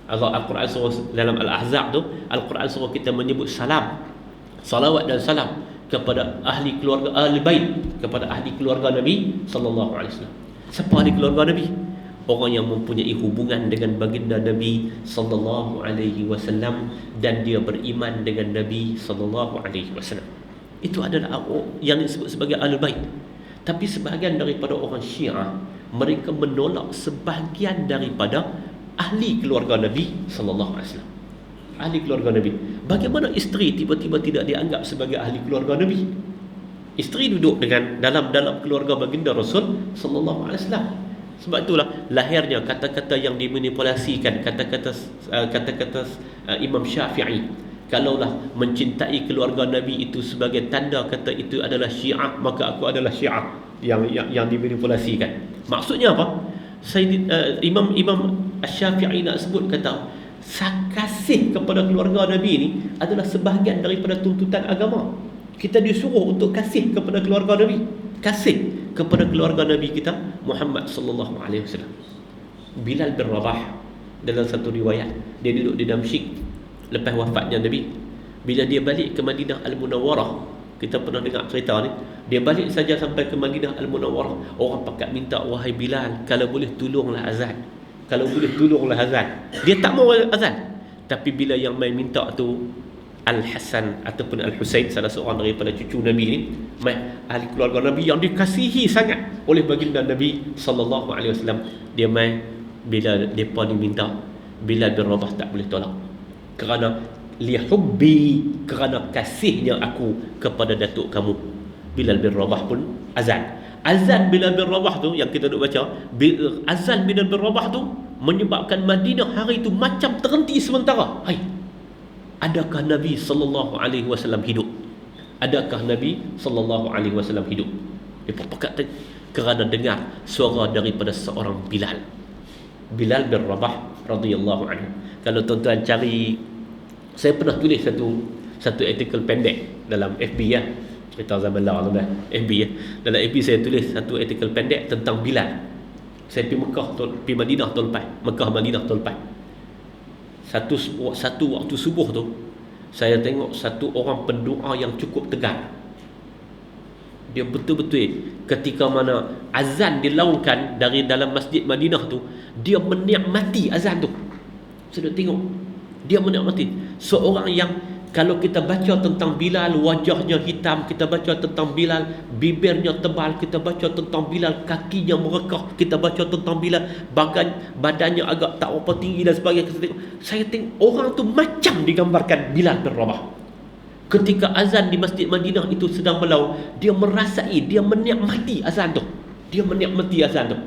Al-Quran suruh dalam Al-Ahzab tu, Al-Quran suruh kita menyebut salam, salawat dan salam kepada ahli keluarga, ahli bait, kepada ahli keluarga Nabi sallallahu alaihi wasallam. Siapa ahli keluarga Nabi? Orang yang mempunyai hubungan dengan baginda Nabi sallallahu alaihi wasallam dan dia beriman dengan Nabi sallallahu alaihi wasallam. Itu adalah yang disebut sebagai ahli bait. Tapi sebahagian daripada orang Syiah, mereka menolak sebahagian daripada ahli keluarga Nabi sallallahu alaihi wasallam. Ahli keluarga Nabi. Bagaimana isteri tiba-tiba tidak dianggap sebagai ahli keluarga Nabi? Isteri duduk dengan dalam keluarga baginda Rasul sallallahu alaihi wasallam. Sebab itulah lahirnya kata-kata yang dimanipulasikan, kata-kata Imam Syafi'i. Kalaulah mencintai keluarga Nabi itu sebagai tanda kata itu adalah Syiah, maka aku adalah Syiah yang dimanipulasikan. Maksudnya apa? Imam Asy-Syafi'i nak sebut kata kasih kepada keluarga Nabi ini adalah sebahagian daripada tuntutan agama. Kita disuruh untuk kasih kepada keluarga Nabi, kasih kepada keluarga Nabi kita Muhammad sallallahu alaihi wasallam. Bilal bin Rabah dalam satu riwayat, dia duduk di Damsyik lepas wafatnya Nabi. Bila dia balik ke Madinah Al-Munawwarah, kita pernah dengar cerita ni, dia balik saja sampai ke Madinah Al-Munawwarah, orang pakat minta, wahai Bilal, kalau boleh tolonglah azan, kalau boleh tolonglah azan. Dia tak mau azan, tapi bila yang main minta tu Al-Hasan ataupun Al-Husain, salah seorang daripada cucu Nabi ni, ahli keluarga Nabi yang dikasihi sangat oleh baginda Nabi sallallahu alaihi wasallam, dia main bila depa diminta, Bilal bin Rabah tak boleh tolak. Kerana lihubbi, kerana kasihnya aku kepada datuk kamu. Bilal bin Rabah pun azan. Azan Bilal bin Rabah tu yang kita duk baca, azan Bilal bin Rabah tu menyebabkan Madinah hari itu macam terhenti sementara. Hai, adakah Nabi sallallahu alaihi wasallam hidup? Adakah Nabi sallallahu alaihi wasallam hidup? Dia pekat kerana dengar suara daripada seorang Bilal bin Rabah radhiyallahu anhu. Kalau tuan-tuan cari, saya pernah tulis satu artikel pendek dalam FB ya. Kita zaman lalu dah FB ya. Dalam FB saya tulis satu artikel pendek tentang Bilal. Saya pergi Mekah, pergi Madinah tahun lepas. Mekah Madinah tahun lepas. Satu waktu subuh tu, saya tengok satu orang pendoa yang cukup tegar. Dia betul-betul ketika mana azan dilaungkan dari dalam masjid Madinah tu, dia menikmati azan tu. Saya tengok dia menikmati. Seorang yang kalau kita baca tentang Bilal, wajahnya hitam, kita baca tentang Bilal, bibirnya tebal, kita baca tentang Bilal, kakinya merekah, kita baca tentang Bilal, badannya agak tak apa tinggi dan sebagainya. Saya tengok orang tu macam digambarkan Bilal bin Rabah. Ketika azan di Masjid Madinah itu sedang berlaung, dia merasai, dia menikmati azan tu. Dia menikmati azan tu.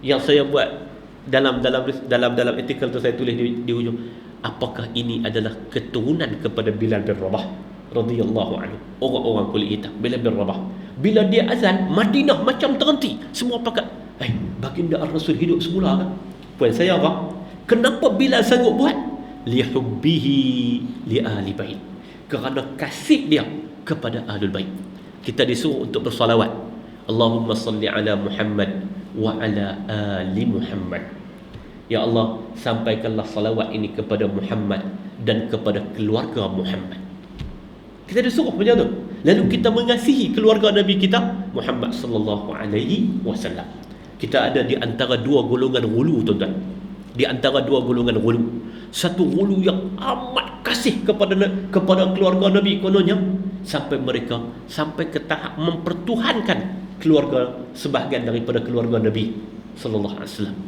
Yang saya buat dalam artikel tu, saya tulis di hujung, apakah ini adalah keturunan kepada Bilal bin Rabah radhiyallahu anhu, orang-orang kulit hitam. Bilal bin Rabah, bila dia azan, Madinah macam terhenti. Semua pakat, baginda Ar-Rasul hidup semula kan? Puan saya apa? Kenapa Bilal sanggup buat? Lihubbihi li ahli bait, kerana kasih dia kepada ahlul bait. Kita disuruh untuk bersalawat, Allahumma salli ala Muhammad wa ala ali Muhammad. Ya Allah, sampaikanlah salawat ini kepada Muhammad dan kepada keluarga Muhammad. Kita disuruh macam tu. Lalu kita mengasihi keluarga Nabi kita Muhammad sallallahu alaihi wasallam. Kita ada di antara dua golongan ghulu, tuan-tuan. Di antara dua golongan ghulu. Satu ghulu yang amat kasih kepada keluarga Nabi kononnya, sampai ke tahap mempertuhankan keluarga, sebahagian daripada keluarga Nabi sallallahu alaihi wasallam.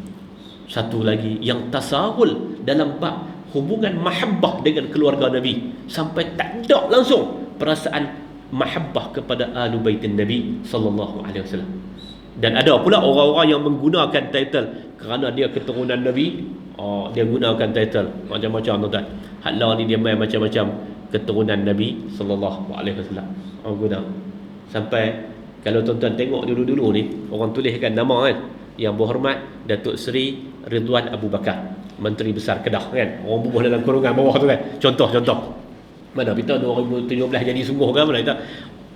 Satu lagi yang tasahul dalam bab hubungan mahabbah dengan keluarga Nabi, sampai tak ada langsung perasaan mahabbah kepada ahlu baitin Nabi sallallahu alaihi wasallam. Dan ada pula orang-orang yang menggunakan title kerana dia keturunan Nabi, dia gunakan title macam-macam tuan-tuan. Hadlah ni dia main macam-macam keturunan Nabi sallallahu alaihi wasallam. Guna sampai kalau tuan-tuan tengok dulu-dulu ni orang tuliskan nama kan, Yang Berhormat Datuk Seri Ridwan Abu Bakar, Menteri Besar Kedah kan. Orang bubuh dalam kurungan bawah tu kan. Contoh. Mana kita 2017 jadi sungguh kan, mana kita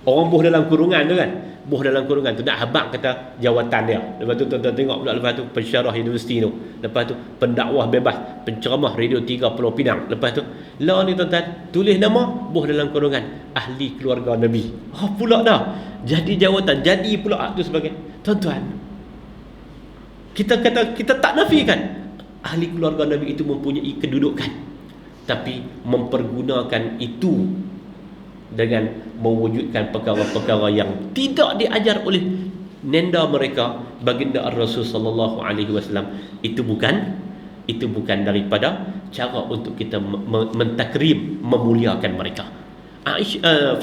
orang buh dalam kurungan tu kan. Buh dalam kurungan tu nak habaq kata jawatan dia. Lepas tu tuan-tuan tengok pula, lepas tu pensyarah universiti tu. Lepas tu pendakwah bebas, penceramah Radio 3 Pulau Pinang. Lepas tu lah ni tuan-tuan tulis nama buh dalam kurungan ahli keluarga Nabi. Pula dah. Jadi jawatan, jadi pula tu sebagai tuan-tuan. Kita kata kita tak nafikan ahli keluarga Nabi itu mempunyai kedudukan, tapi mempergunakan itu dengan mewujudkan perkara-perkara yang tidak diajar oleh nenda mereka, baginda Ar-Rasul sallallahu alaihi wasallam. Itu bukan daripada cara untuk kita mentakrim, memuliakan mereka.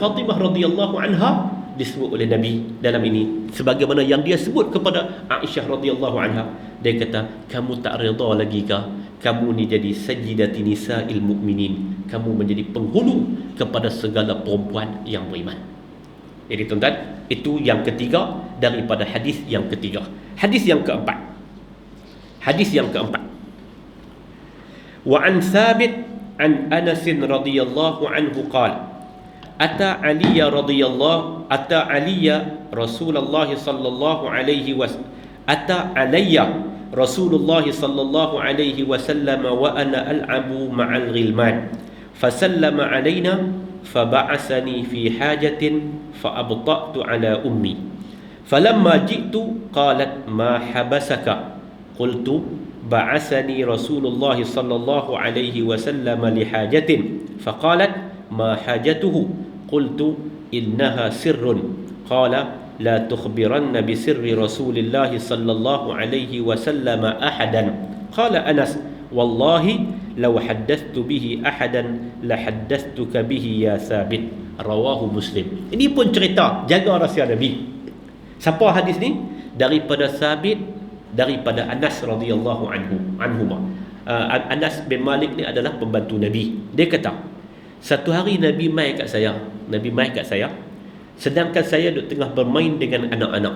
Fatimah radhiyallahu anha disebut oleh Nabi dalam ini sebagaimana yang dia sebut kepada Aisyah radhiyallahu anha. Dia kata, kamu tak redha lagi ke? Kamu ni jadi sayyidati nisa'il mu'minin. Kamu menjadi penghulu kepada segala perempuan yang beriman. Jadi tuan-tuan, itu yang ketiga daripada hadis yang ketiga. Hadis yang keempat. Wa an Thabit an Anas radhiyallahu anhu qala Ata Aliya Rasulullah sallallahu alaihi wasallam Ata alayya Rasulullah sallallahu alaihi wasallam wa ana al'abu ma'al ghilman fasallama alaina faba'asani fi hajatin fa'abta'tu ala ummi falamma ji'tu qalat ma habasaka qultu ba'asani Rasulullah sallallahu alaihi wasallam li hajatin faqalat ma hajatuhu qultu innaha sirrun qala la tukhbiranna bi sirri Rasulillah sallallahu alaihi wasallam ahadan qala Anas wallahi law haddathtu bihi ahadan la haddathtuka bihi ya Thabit rawahu Muslim. Ini pun cerita jaga rahsia Nabi. Siapa hadis ni? Daripada Thabit, daripada Anas radhiyallahu anhu. Anas bin Malik ni adalah pembantu Nabi. Dia kata, satu hari Nabi mai kat saya, sedangkan saya duduk tengah bermain dengan anak-anak.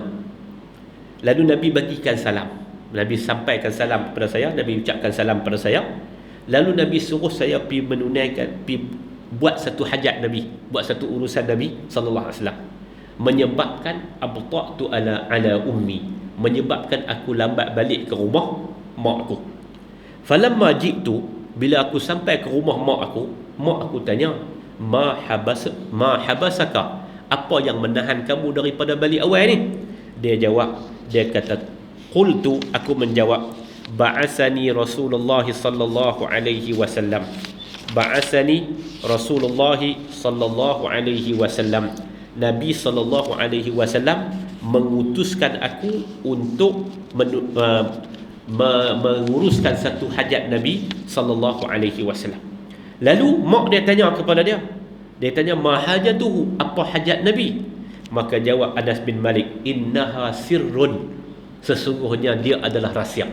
Lalu Nabi bagikan salam. Nabi sampaikan salam kepada saya, Nabi ucapkan salam kepada saya. Lalu Nabi suruh saya pergi menunaikan, buat satu hajat Nabi, buat satu urusan Nabi sallallahu alaihi wasallam. Menyebabkan abta'tu ala ummi, menyebabkan aku lambat balik ke rumah mak aku. Falamma ji'tu, bila aku sampai ke rumah mak aku tanya, ma habasaka, apa yang menahan kamu daripada balik awal ni? Dia kata, qultu, aku menjawab, ba'asani Rasulullah sallallahu alaihi wasallam. Ba'asani Rasulullah sallallahu alaihi wasallam. Nabi sallallahu alaihi wasallam mengutuskan aku untuk menguruskan satu hajat Nabi sallallahu alaihi wasallam. Lalu mak dia tanya kepada dia. Dia tanya, ma hajatuhu, apa hajat Nabi? Maka jawab Anas bin Malik, innaha sirrun, sesungguhnya dia adalah rahsia.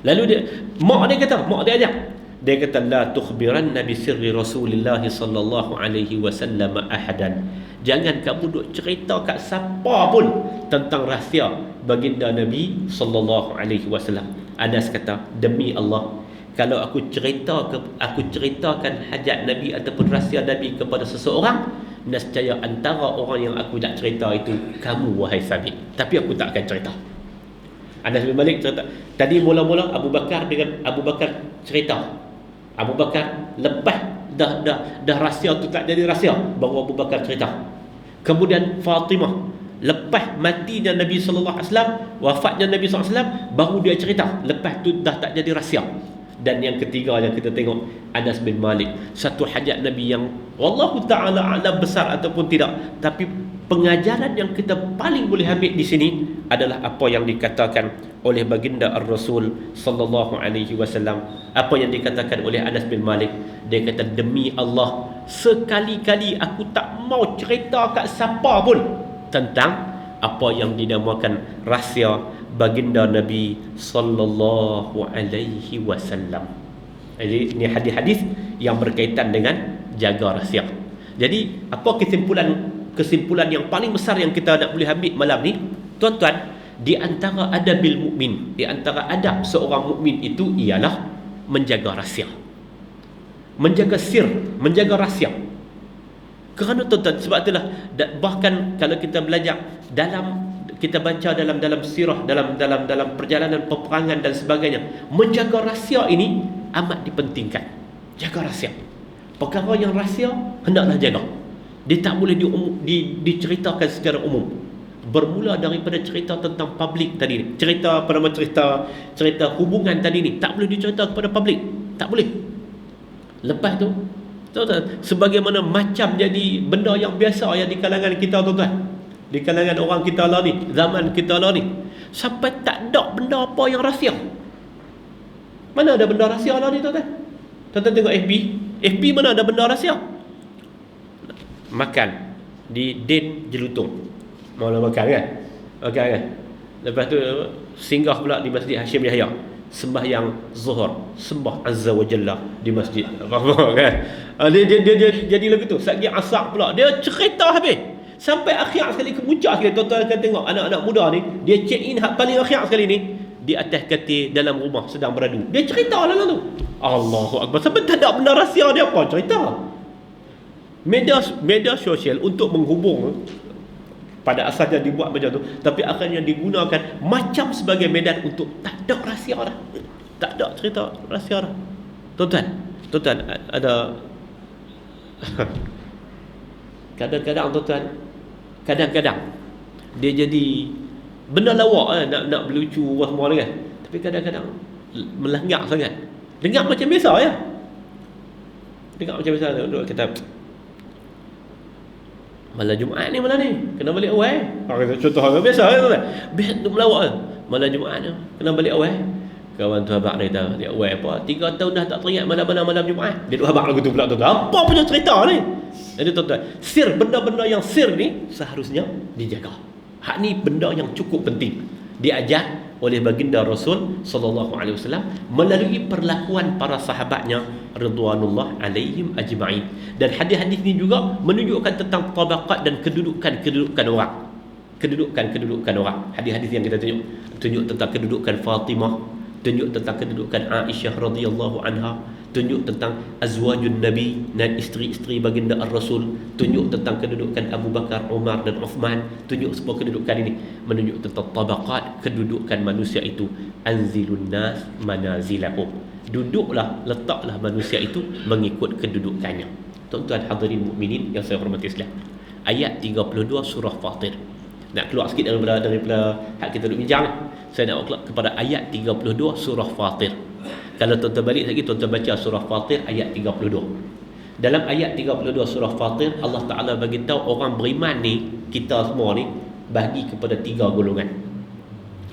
Lalu mak dia ajak. Dia kata, la tukhbiranna bi sirri Rasulillah sallallahu alaihi wasallam ahadan. Jangan kamu duk cerita kat siapa pun tentang rahsia baginda Nabi sallallahu alaihi wasallam. Anas kata, demi Allah, kalau aku ceritakan hajat Nabi ataupun rahsia Nabi kepada seseorang, nescaya antara orang yang aku nak cerita itu kamu, wahai Thabit. Tapi aku tak akan cerita. Anas bin Malik cerita. Tadi mula-mula Abu Bakar cerita. Abu Bakar lepas dah rahsia tu tak jadi rahsia, baru Abu Bakar cerita. Kemudian Fatimah lepas matinya Nabi sallallahu alaihi wasallam, wafatnya Nabi sallallahu alaihi wasallam, baru dia cerita. Lepas tu dah tak jadi rahsia. Dan yang ketiga yang kita tengok, Anas bin Malik, satu hajat Nabi yang wallahu ta'ala alam besar ataupun tidak, tapi pengajaran yang kita paling boleh ambil di sini adalah apa yang dikatakan oleh baginda Ar-Rasul sallallahu alaihi wasallam. Apa yang dikatakan oleh Anas bin Malik, dia kata, demi Allah, sekali-kali aku tak mau cerita kat siapa pun tentang apa yang dinamakan rahsia baginda Nabi sallallahu alaihi wasallam. Jadi ini hadis-hadis yang berkaitan dengan jaga rahsia. Jadi apa kesimpulan yang paling besar yang kita nak boleh ambil malam ni, tuan-tuan, di antara adabil mukmin, di antara adab seorang mukmin itu ialah menjaga rahsia. Menjaga sir, menjaga rahsia. Kerana tuan-tuan, sebab itulah bahkan kalau kita belajar kita baca dalam sirah, dalam perjalanan peperangan dan sebagainya, menjaga rahsia ini amat dipentingkan. Jaga rahsia. Perkara yang rahsia hendaklah jaga. Dia tak boleh diceritakan secara umum. Bermula daripada cerita tentang publik tadi ni, cerita hubungan tadi ni, tak boleh dicerita kepada publik, tak boleh. Lepas tu, tuan-tuan, sebagaimana macam jadi benda yang biasa yang di kalangan kita, tuan-tuan, di kalangan orang kita lah ni, zaman kita lah ni, sampai tak ada benda apa yang rahsia. Mana ada benda rahsia lah ni, tuan-tuan? Tuan-tuan tengok FB mana ada benda rahsia? Makan di Din Jelutung, malam makan kan? Lepas tu singgah pula di Masjid Hashim Yahya, sembahyang zuhur, sembah Azza wa Jalla di masjid. Kan? Dia jadi lagu tu. Sagi asar pula dia cerita habis. Sampai akhir sekali, kemuncak sekali, tuan-tuan akan tengok anak-anak muda ni, dia check in paling akhir sekali ni, di atas katil dalam rumah sedang beradu. Dia cerita lah tu. Allahu Akbar. Sampai tak ada benda rahsia dia apa cerita. Media sosial untuk menghubung pada asalnya dibuat macam tu, tapi akhirnya digunakan macam sebagai medan untuk tak ada rahsia dah. Tak ada cerita rahsia dah. Tuan-tuan ada kadang-kadang dia jadi benda lawak nak berlucu semua ni kan, tapi kadang-kadang melanggar sangat. Dengar macam biasa ya. Dengar macam biasa duk kata malam Jumaat ni kena balik awal. Contoh orang biasa kan. Biasa duk melawak. Malam Jumaat ni kena balik awal. Kawan tu abang dia awal apa? 3 tahun dah tak teringat malam Jumaat. Dia duk abang lagu tu pula tu. Apa punya cerita ni? Jadi tuan-tuan, benda-benda yang sir ni seharusnya dijaga. Hak ni benda yang cukup penting. Diajar oleh baginda Rasul sallallahu alaihi wasallam melalui perlakuan para sahabatnya radhiyallahu alaihim ajma'in. Dan hadis-hadis ni juga menunjukkan tentang tabaqat dan kedudukan orang. Kedudukan orang. Hadis-hadis yang kita tunjuk tentang kedudukan Fatimah, tunjuk tentang kedudukan Aisyah radhiyallahu anha, tunjuk tentang azwajun Nabi dan isteri-isteri baginda Ar-Rasul, tunjuk tentang kedudukan Abu Bakar, Umar dan Uthman, tunjuk semua kedudukan ini menunjuk tentang tabaqat kedudukan manusia itu. Anzilun nas manazilahum, duduklah, letaklah manusia itu mengikut kedudukannya. Tuan-tuan hadirin mukminin yang saya hormati sekalian, ayat 32 surah Fatir. Nak keluar sikit daripada hak kita duk bincang, saya nak keluar kepada ayat 32 surah Fatir. Kalau tuan-tuan balik lagi, tuan-tuan baca surah Fatir ayat 32. Dalam ayat 32 surah Fatir, Allah Ta'ala bagi tahu orang beriman ni, kita semua ni bahagi kepada 3 golongan.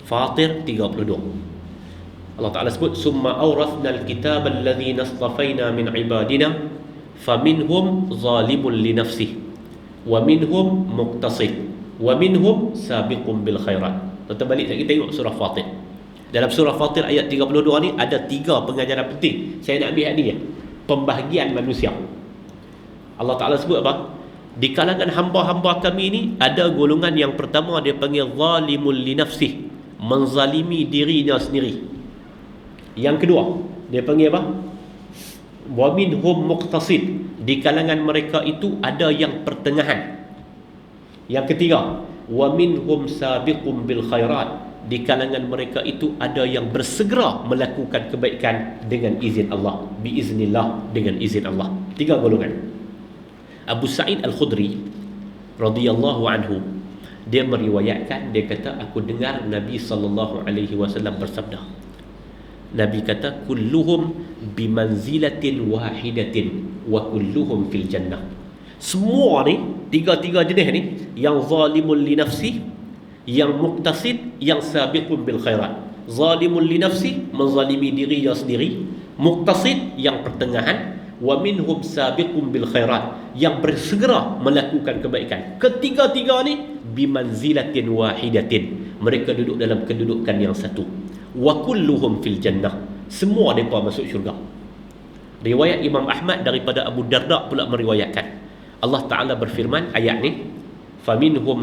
Fatir 32. Allah Ta'ala sebut, summa awrathnal kitaba alladhina astafaina min ibadina faminhum zalimun li nafsihi wa minhum muqtasid wa minhum sabiqun bil khairat. Tuan-tuan balik lagi tengok surah Fatir. Dalam surah Fatir ayat 32 ni ada 3 pengajaran penting. Saya nak ambil ni ya. Pembahagian manusia. Allah Ta'ala sebut apa? Di kalangan hamba-hamba kami ni ada golongan yang pertama dia panggil zalimul li nafsih, menzalimi dirinya sendiri. Yang kedua dia panggil apa? Wa minhum muqtasid, di kalangan mereka itu ada yang pertengahan. Yang ketiga, wa minhum sabiqum bil khairat, di kalangan mereka itu ada yang bersegera melakukan kebaikan dengan izin Allah, biiznillah, dengan izin Allah. 3 golongan. Abu Sa'id Al-Khudri radhiyallahu anhu, dia meriwayatkan, dia kata aku dengar Nabi sallallahu alaihi wasallam bersabda. Nabi kata kulluhum bimanzilatin wahidatin wa kulluhum fil jannah. Semua ni, 3 jenis ni, yang zalimul li nafsi, yang muqtasid, yang sabiqun bil khairat. Zalimul li nafsi, menzalimi dirinya sendiri. Muqtasid, yang pertengahan. wa minhum sabiqun bil khairat, yang bersegera melakukan kebaikan. Ketiga-tiga ni bimanzilatin wahidatin, mereka duduk dalam kedudukan yang satu. Wa kulluhum fil jannah, semua mereka masuk syurga. Riwayat Imam Ahmad daripada Abu Darda pula meriwayatkan, Allah Ta'ala berfirman ayat ni, faminhum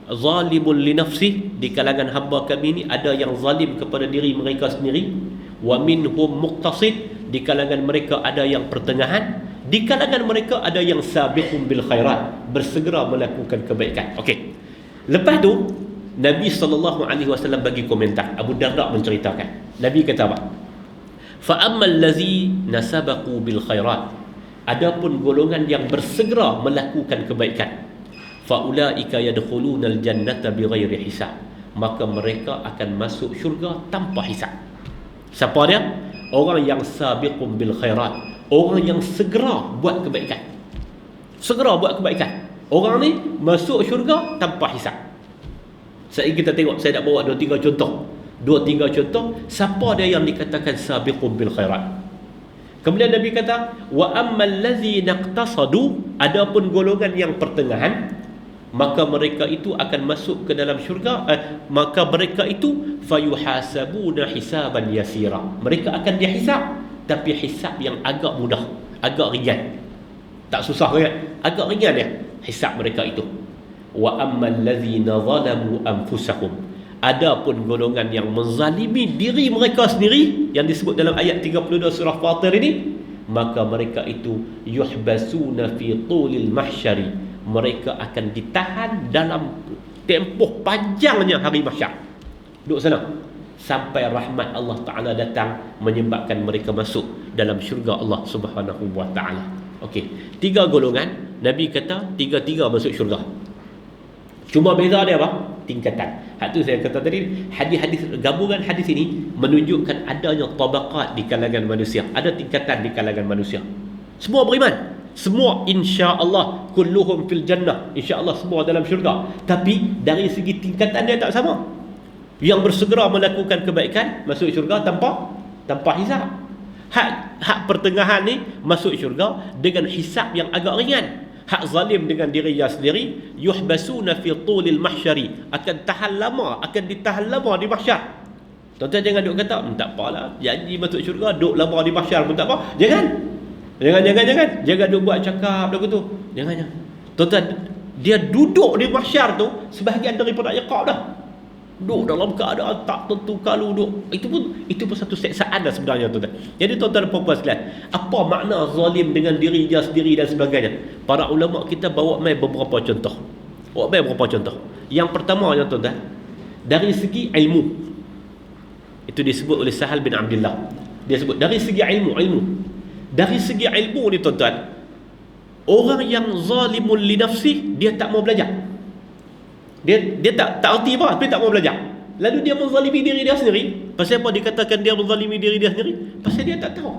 zalimun li nafsih, di kalangan hamba kami ni ada yang zalim kepada diri mereka sendiri, wa minhum muqtasid, di kalangan mereka ada yang pertengahan, di kalangan mereka ada yang sabiqun bil khairat, bersegera melakukan kebaikan. Okey. Lepas tu Nabi SAW bagi komentar. Abu Darda menceritakan, Nabi kata apa? Fa ammal ladzi nasabaqu bil khairat, adapun golongan yang bersegera melakukan kebaikan, faulaika yadkhulunal jannata bighairi hisab, maka mereka akan masuk syurga tanpa hisab. Siapa dia? Orang yang sabiqun bil khairat, orang yang segera buat kebaikan. Segera buat kebaikan. Orang ni masuk syurga tanpa hisab. Kita tengok, saya nak bawa 2-3 contoh. 2-3 contoh siapa dia yang dikatakan sabiqun bil khairat. Kemudian Nabi kata, wa ammal ladzi naqtasadu, adapun golongan yang pertengahan, maka mereka itu akan masuk ke dalam syurga, maka mereka itu fayuhasabuna hisaban yasira, mereka akan dihisab, tapi hisab yang agak mudah, agak ringan, tak susah kan, agak ringan ya hisab mereka itu. Wa ammal ladzina zalamu anfusahum, adapun golongan yang menzalimi diri mereka sendiri yang disebut dalam ayat 32 surah Fatir ini, maka mereka itu yuhbasuna fi tulil mahsyari, mereka akan ditahan dalam tempoh panjangnya hari mahsyar. Duduk sana sampai rahmat Allah Ta'ala datang menyebabkan mereka masuk dalam syurga Allah Subhanahu wa Ta'ala. Okey, 3 golongan Nabi kata tiga-tiga masuk syurga. Cuma beza dia apa? Tingkatan. Hak tu saya kata tadi, hadis-hadis, gabungan hadis ini menunjukkan adanya tabaqat di kalangan manusia, ada tingkatan di kalangan manusia. Semua beriman, semua insya-Allah kulluhum fil jannah, insya-Allah semua dalam syurga, tapi dari segi tingkatan dia tak sama. Yang bersegera melakukan kebaikan masuk syurga tanpa hisab. Hak pertengahan ni masuk syurga dengan hisab yang agak ringan. Hak zalim dengan dirinya sendiri, yuhbasuna fi tulil mahsyari, akan tahan lama, akan ditahan lama di mahsyar. Tuan-tuan jangan duk kata, tak apalah, janji masuk syurga, duk lama di mahsyar pun tak apa. Jangan duk buat cakap lagu tu. Jangan. Tuan-tuan, dia duduk di mahsyar tu sebahagian daripada iqab dah. Duduk dalam keadaan tak tentu kalau duduk. Itu pun satu seksaan dah sebenarnya, tuan-tuan. Jadi tuan-tuan dan puan-puan sekalian, apa makna zalim dengan diri dia sendiri dan sebagainya? Para ulama kita bawa mai beberapa contoh. Yang pertama ya tuan-tuan, dari segi ilmu. Itu disebut oleh Sahal bin Abdullah. Dia sebut dari segi ilmu. Dari segi ilmu ni tuan-tuan, orang yang zalimun li nafsi, dia tak mau belajar. Dia tak erti apa, dia tak mau belajar. Lalu dia menzalimi diri dia sendiri. Pasal apa dikatakan dia menzalimi diri dia sendiri? Pasal dia tak tahu.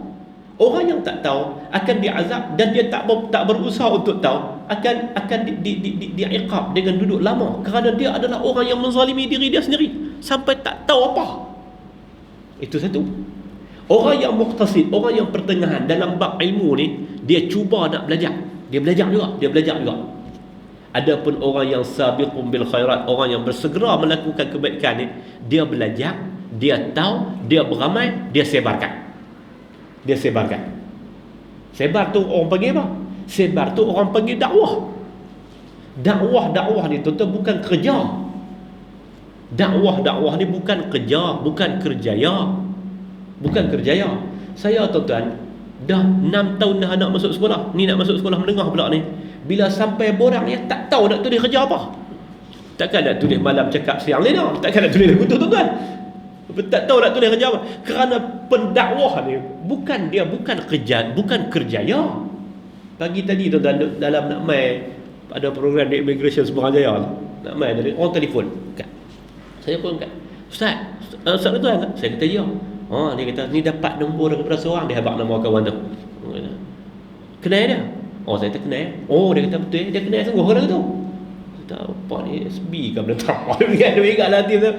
Orang yang tak tahu akan diazab, dan dia tak berusaha untuk tahu, akan diiqab dengan duduk lama, kerana dia adalah orang yang menzalimi diri dia sendiri sampai tak tahu apa. Itu satu. Orang yang muqtasid, orang yang pertengahan dalam bab ilmu ni, dia cuba nak belajar. Dia belajar juga. Adapun orang yang sabiqun bil khairat, orang yang bersegera melakukan kebaikan ni, dia belajar, dia tahu, dia beramal, dia sebarkan. Sebar tu orang panggil apa? Sebar tu orang panggil dakwah. Dakwah ni tuan-tuan bukan kerja. Dakwah ni bukan kerja, bukan kerjaya. Saya tuan-tuan dah 6 tahun dah anak masuk sekolah. Ni nak masuk sekolah menengah pula ni. Bila sampai borang ya, tak tahu nak tulis kerja apa. Takkan nak tulis malam cakap siang lena, takkan nak tulis lagu tu tuan-tuan. Tak tahu nak tulis kerja apa. Kerana pendakwah ni bukan kerjaya. Pagi tadi tuan-tuan dalam nak mai ada program di immigration Seberang nak mai tadi orang telefon kat. Saya pun kat. Ustaz tu kan? Saya kata ya. Dia kata ni dapat nombor daripada seorang, dia habaq nama kawan tu. Kenal dia? Saya tak kenal. Dia kata betul, dia kenal sungguh orang tu. Saya kata apa ni, SB ke benda tak. Dia ingat lah hati tu.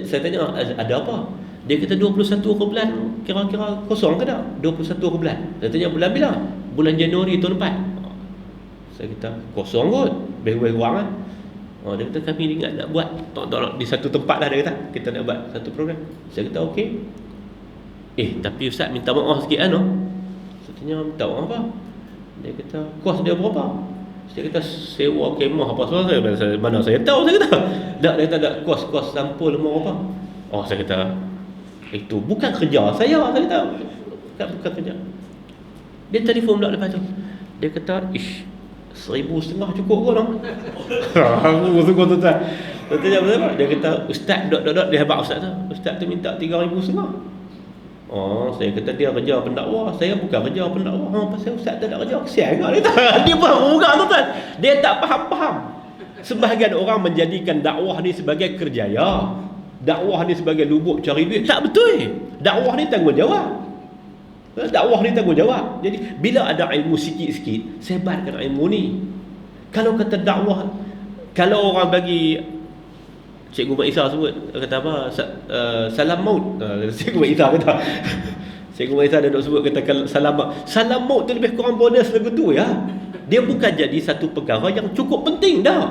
Saya tanya ada apa? Dia kata 21 bulan kira-kira kosong ke tak? 21 bulan. Saya tanya bulan bila? Bulan Januari tahun lepas. Saya kata kosong kot, lebih kurang kan. Dia kata kami ingat nak buat tak di satu tempat lah, dia kata kita nak buat satu program. Saya kata okey. Tapi Ustaz minta maaf sikit kan. Saya tanya minta maaf apa? Dia kata kos dia berapa? Saya kata sewa kemah apa semua. Mana saya tahu, saya kata. Dia kata tak, kos sampul berapa? Saya kata itu bukan kerja saya kata bukan kerja. Dia telefon pula lepas tu. Dia kata 1,500 cukup ke dong? Aku suka tuan. Dia kata ustaz dia habaq ustaz tu. Ustaz tu minta 3,500. Saya kata dia kerja pendakwah, saya bukan kerja pendakwah. Pasal ustaz tak ada kerja, kesian ke dia. Dia faham juga tuan. Dia tak faham. Sebahagian orang menjadikan dakwah ni sebagai kerjaya. Dakwah ni sebagai lubuk cari duit. Tak betul. Dakwah ni tanggungjawab. Jadi bila ada ilmu sikit-sikit, sebarkan ilmu ni. Kalau kata dakwah, kalau orang bagi Cikgu Mak Isa sebut kata apa? Salam maut. Cikgu Mak Isa kata. Cikgu Mak Isa dia nak sebut kata salam maut tu lebih kurang bonus lagu tu ya. Dia bukan jadi satu perkara yang cukup penting dah.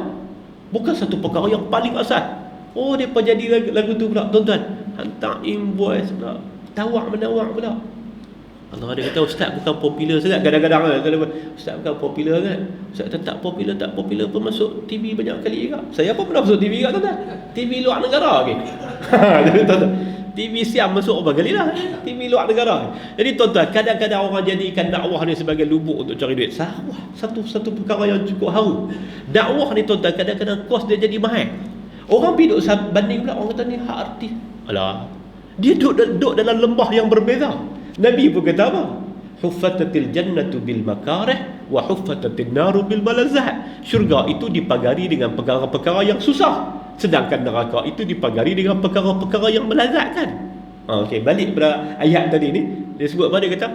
Bukan satu perkara yang paling asas. Dia pun jadi lagu tu pula tuan-tuan. Hantar invoice pula. Tawak-menawak pula. Allah dia kata ustaz bukan popular sangat. Kadang-kadang ustaz bukan popular kan. Ustaz tak popular pun masuk TV banyak kali juga. Saya pun pernah masuk TV juga tuan-tuan. TV luar negara okey. TV Siam masuk berapa kali lah. TV luar negara. Jadi tuan-tuan, kadang-kadang orang jadikan dakwah ni sebagai lubuk untuk cari duit. Salah. Satu perkara yang cukup haru. Dakwah ni tuan-tuan kadang-kadang kos dia jadi mahal. Orang pergi duduk banding pula, orang kata ni hak artis. Alah, dia duduk dalam lembah yang berbeza. Nabi pun kata apa? Huffatatil jannatu bil makarih wa huffatatil naru bil malazzat. Syurga itu dipagari dengan perkara-perkara yang susah, sedangkan neraka itu dipagari dengan perkara-perkara yang melazatkan. Okey, balik pada ayat tadi ni, dia sebut apa? Dia kata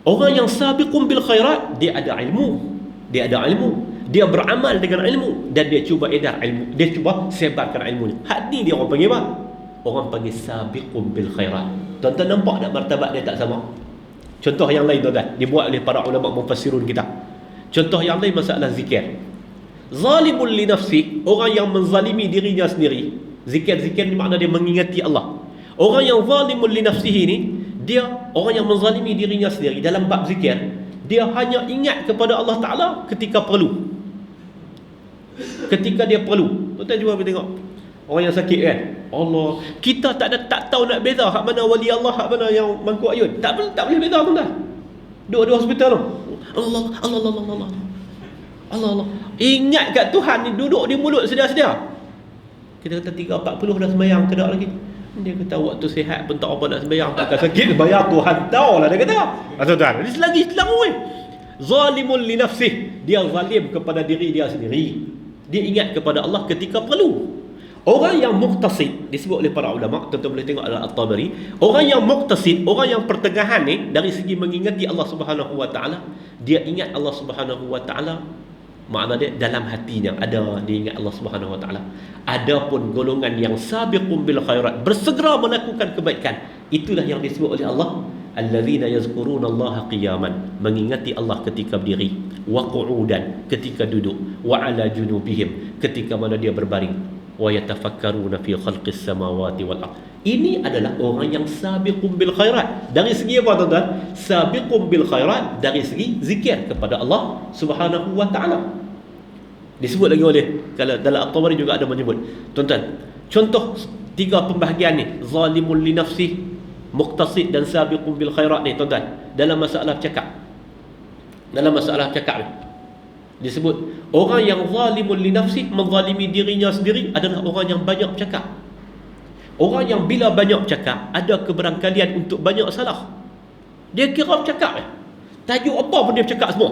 orang yang sabiqun bil khairat, dia ada ilmu, dia beramal dengan ilmu, dan dia cuba edar ilmu, dia cuba sebarkan ilmu ni. Hak ni dia orang panggil apa? Orang panggil sabiqun bil khairat. Tuan-tuan nampak tak martabat dia tak sama? Contoh yang lain tuan-tuan, dibuat oleh para ulama mufassirun kita. Contoh yang lain masalah zikir. Zalimul li nafsi, orang yang menzalimi dirinya sendiri. Zikir ni makna dia mengingati Allah. Orang yang zalimul li nafsihi ni, dia orang yang menzalimi dirinya sendiri dalam bab zikir. Dia hanya ingat kepada Allah Ta'ala ketika perlu. Ketika dia perlu. Tuan-tuan cuba tengok orang yang sakit kan, Allah, kita tak tahu nak beza hak mana wali Allah, hak mana yang mangkuk ayun. Tak boleh beza tuan-tuan. Duduk di hospital tu, Allah. Ingat kat Tuhan ni duduk di mulut sedia-sedia. Kita kata 3:40 dah sembahyang ke tak lagi. Dia kata waktu sihat pun tak apa nak sembahyang, tak sakit bayar Tuhan tahulah dia kata. Tuan-tuan, ini selagi Islam weh. Zalimul li nafsih, dia zalim kepada diri dia sendiri. Dia ingat kepada Allah ketika perlu. Orang yang muqtasid disebut oleh para ulama, tuan-tuan boleh tengok dalam At-Tabari. Orang yang muqtasid, orang yang pertengahan ni, dari segi mengingati Allah Subhanahu wa taala, dia ingat Allah Subhanahu wa taala, makna dia dalam hatinya ada, dia ingat Allah Subhanahu wa taala. Adapun golongan yang sabiqun bil khairat, bersegera melakukan kebaikan, itulah yang disebut oleh Allah allazina yazkuruna Allah qiyaman, mengingati Allah ketika berdiri, wa qu'udan, ketika duduk, wa ala junubihim, ketika mana dia berbaring, wa yatafakkaruna fi khalqis samawati wal ard. Ini adalah orang yang sabiqun bil khairat. Dari segi apa tuan-tuan? Sabiqun bil khairat dari segi zikir kepada Allah Subhanahu wa taala. Disebut lagi oleh, kalau dalam At-Tabari juga ada menyebut. Tuan-tuan, contoh 3 pembahagian ni, zalimul li nafsi, muqtasid dan sabiqun bil khairat ni tuan-tuan, dalam masalah cakap. Dalam masalah cakap ni disebut orang yang zalimul li nafsi, menzalimi dirinya sendiri, adalah orang yang banyak bercakap. Orang yang bila banyak bercakap, ada keberangkalian untuk banyak salah. Dia kira bercakap tajuk apa pun dia bercakap semua.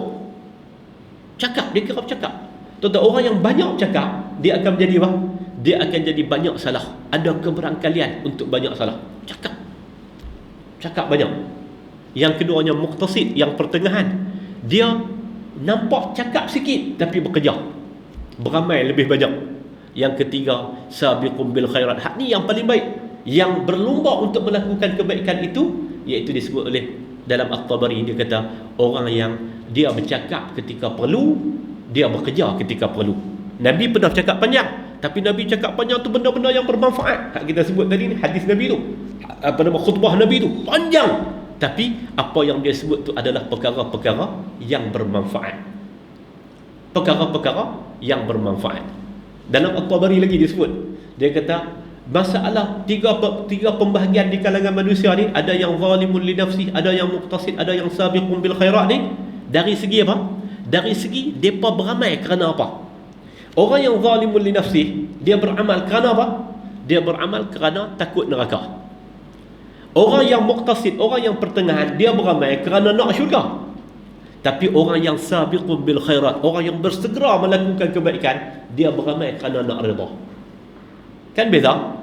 Cakap, dia kira bercakap. Tuan-tuan, orang yang banyak bercakap, dia akan menjadi apa? Dia akan jadi banyak salah. Ada keberangkalian untuk banyak salah. Cakap banyak. Yang keduanya muqtasid, yang pertengahan. Dia nampak cakap sikit tapi bekerja, beramal lebih banyak. Yang ketiga sabiqun bil khairat. Hak ni yang paling baik. yang berlumba untuk melakukan kebaikan itu, iaitu disebut oleh dalam At-Tabari, dia kata orang yang dia bercakap ketika perlu, dia bekerja ketika perlu. Nabi pernah cakap panjang, tapi Nabi cakap panjang tu benda-benda yang bermanfaat. Hak kita sebut tadi ni hadis Nabi tu, khutbah Nabi tu panjang, tapi apa yang dia sebut tu adalah perkara-perkara yang bermanfaat. Perkara-perkara yang bermanfaat. Dalam At-Tabari lagi disebut, dia kata masalah tiga pembahagian di kalangan manusia ni, ada yang zalimun li nafsi, ada yang muqtasid, ada yang sabiqun bil khairat ni, dari segi apa? Dari segi depa beramal kerana apa? Orang yang zalimun li nafsi, dia beramal kerana apa? Dia beramal kerana takut neraka. Orang yang muqtasid, orang yang pertengahan, dia beramal kerana nak syurga. Tapi orang yang sabiqun bil khairat, orang yang bersegera melakukan kebaikan, dia beramal kerana nak redha. Kan beza?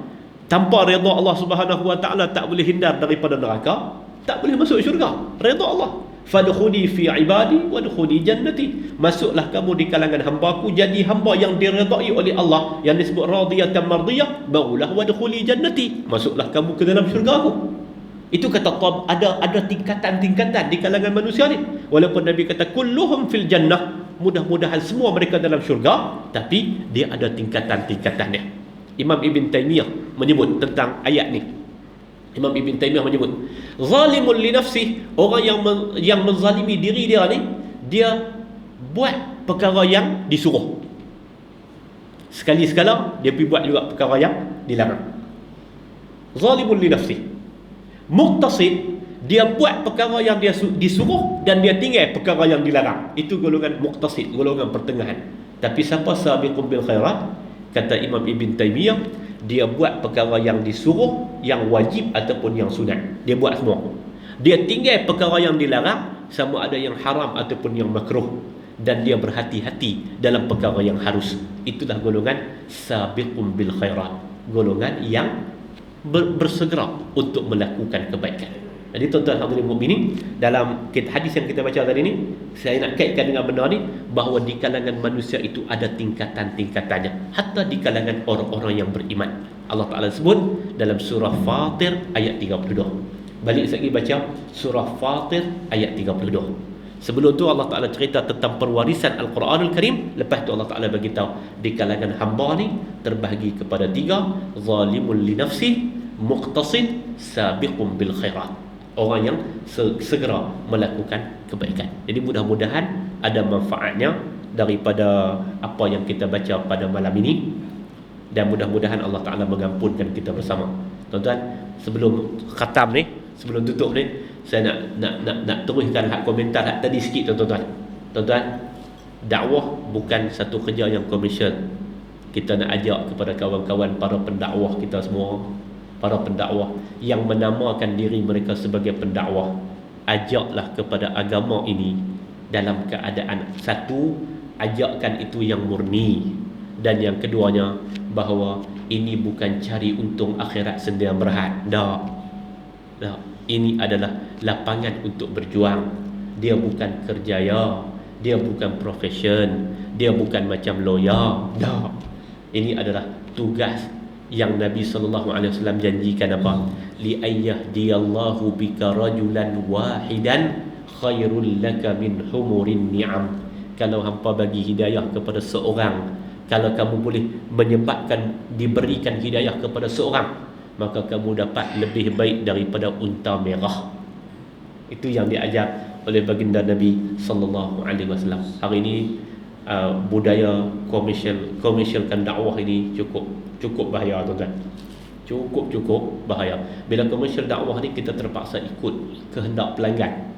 Tanpa redha Allah Subhanahu wa taala tak boleh hindar daripada neraka, tak boleh masuk syurga. Redha Allah. Fadkhuli fi ibadi wadkhuli jannati. Masuklah kamu di kalangan hamba-Ku, jadi hamba yang diredai oleh Allah, yang disebut radiyatan mardiyah, barulah wadkhuli jannati. Masuklah kamu ke dalam syurga-Ku. Itu kata ada tingkatan-tingkatan di kalangan manusia ni. Walaupun Nabi kata kulluhum fil jannah, mudah-mudahan semua mereka dalam syurga, tapi dia ada tingkatan-tingkatannya. Imam Ibn Taymiyah menyebut tentang ayat ni. Imam Ibn Taymiyah menyebut zalimun li nafsi, orang yang menzalimi diri dia ni, dia buat perkara yang disuruh, sekali-sekala dia pergi buat juga perkara yang dilarang. Zalimun li nafsi. Muqtasid, dia buat perkara yang dia disuruh dan dia tinggal perkara yang dilarang. Itu golongan muqtasid, golongan pertengahan. Tapi siapa sabiqun bil khairat, kata Imam Ibn Taymiyah, dia buat perkara yang disuruh, yang wajib ataupun yang sunat, dia buat semua. Dia tinggal perkara yang dilarang, sama ada yang haram ataupun yang makruh, dan dia berhati-hati dalam perkara yang harus. Itulah golongan sabiqun bil khairat, golongan yang bersegera untuk melakukan kebaikan. Jadi tuan-tuan hadirin mukminin, dalam hadis yang kita baca tadi ni, saya nak kaitkan dengan benda ni, bahawa di kalangan manusia itu ada tingkatan-tingkatannya, hatta di kalangan orang-orang yang beriman. Allah Ta'ala sebut dalam surah Fatir ayat 32. Balik sekali baca surah Fatir ayat 32. Sebelum tu Allah Ta'ala cerita tentang perwarisan Al-Quranul Karim. Lepas tu Allah Ta'ala beritahu di kalangan hamba ni terbahagi kepada tiga: zalimul li nafsi, muqtasid, sabiqun bil khairat. Orang yang segera melakukan kebaikan. Jadi mudah-mudahan ada manfaatnya daripada apa yang kita baca pada malam ini, dan mudah-mudahan Allah Ta'ala mengampunkan kita bersama. Tuan-tuan, sebelum khatam ni, sebelum tutup ni, saya nak teruskan hak komentar hak tadi sikit tuan-tuan. Tuan-tuan, dakwah bukan satu kerja yang komersial. Kita nak ajak kepada kawan-kawan para pendakwah kita semua, para pendakwah yang menamakan diri mereka sebagai pendakwah, ajaklah kepada agama ini dalam keadaan satu, ajakkan itu yang murni, dan yang keduanya bahawa ini bukan cari untung akhirat sendirian berhad. Tak. Ini adalah lapangan untuk berjuang. Dia bukan kerjaya, dia bukan profession, dia bukan macam lawyer. Tak. Ini adalah tugas yang Nabi SAW janjikan apa? Li ayyahdiyallahu bika rajulan wahidan khairul laka min humurin ni'am. Kalau hampa bagi hidayah kepada seorang, kalau kamu boleh menyebabkan diberikan hidayah kepada seorang, maka kamu dapat lebih baik daripada unta merah. Itu yang diajar oleh baginda Nabi SAW. Hari ini budaya komersialkan dakwah ini cukup bahaya tuan-tuan. Cukup bahaya. Bila komersial dakwah ni, kita terpaksa ikut kehendak pelanggan.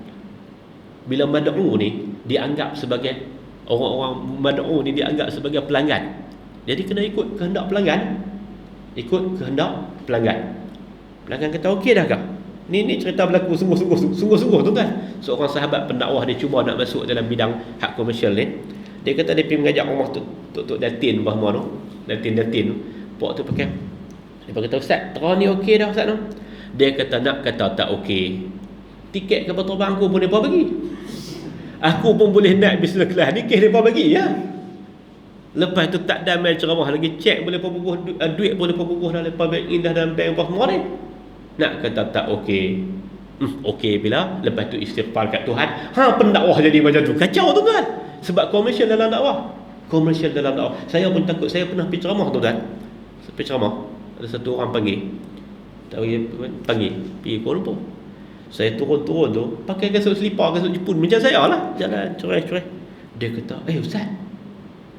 Bila mad'u ni dianggap sebagai orang-orang mad'u ni dianggap sebagai pelanggan, jadi kena ikut kehendak pelanggan. Ikut kehendak pelanggan. Pelanggan kata okey dah kah? Ni cerita berlaku sungguh-sungguh tuan-tuan. Seorang sahabat pendakwah, dia cuba nak masuk dalam bidang hak komersial ni. Dia kata dia pergi mengajak rumah Tok Datin Bahma tu. Datin pok tu pakai. Dia kata, "Ustaz, terang ni okey dah Ustaz tu?" Dia kata, "Nak kata tak okey, tiket kapal terbang aku pun depa bagi. Aku pun boleh naik business class ni, kes depa bagi ya." Lepas tu tak ada main ceramah lagi, cek boleh perbubuh duit boleh perbubuh dalam bank indah dan bank apa semua ni. Nak kata tak okey. Okey bila lepas tu istighfar kat Tuhan. Pendakwah jadi macam tu. Kacau tu kan. Sebab komersial dalam dakwah. Komersial dalam dakwah. Saya pun takut, saya pernah pergi ceramah tu kan. Pergi ceramah, ada satu orang panggil. Panggil pergi Kuala Lumpur. Saya turun-turun tu pakai kasut selipar, kasut Jepun macam saya lah, jalan cerai-cerai. Dia kata, ustaz,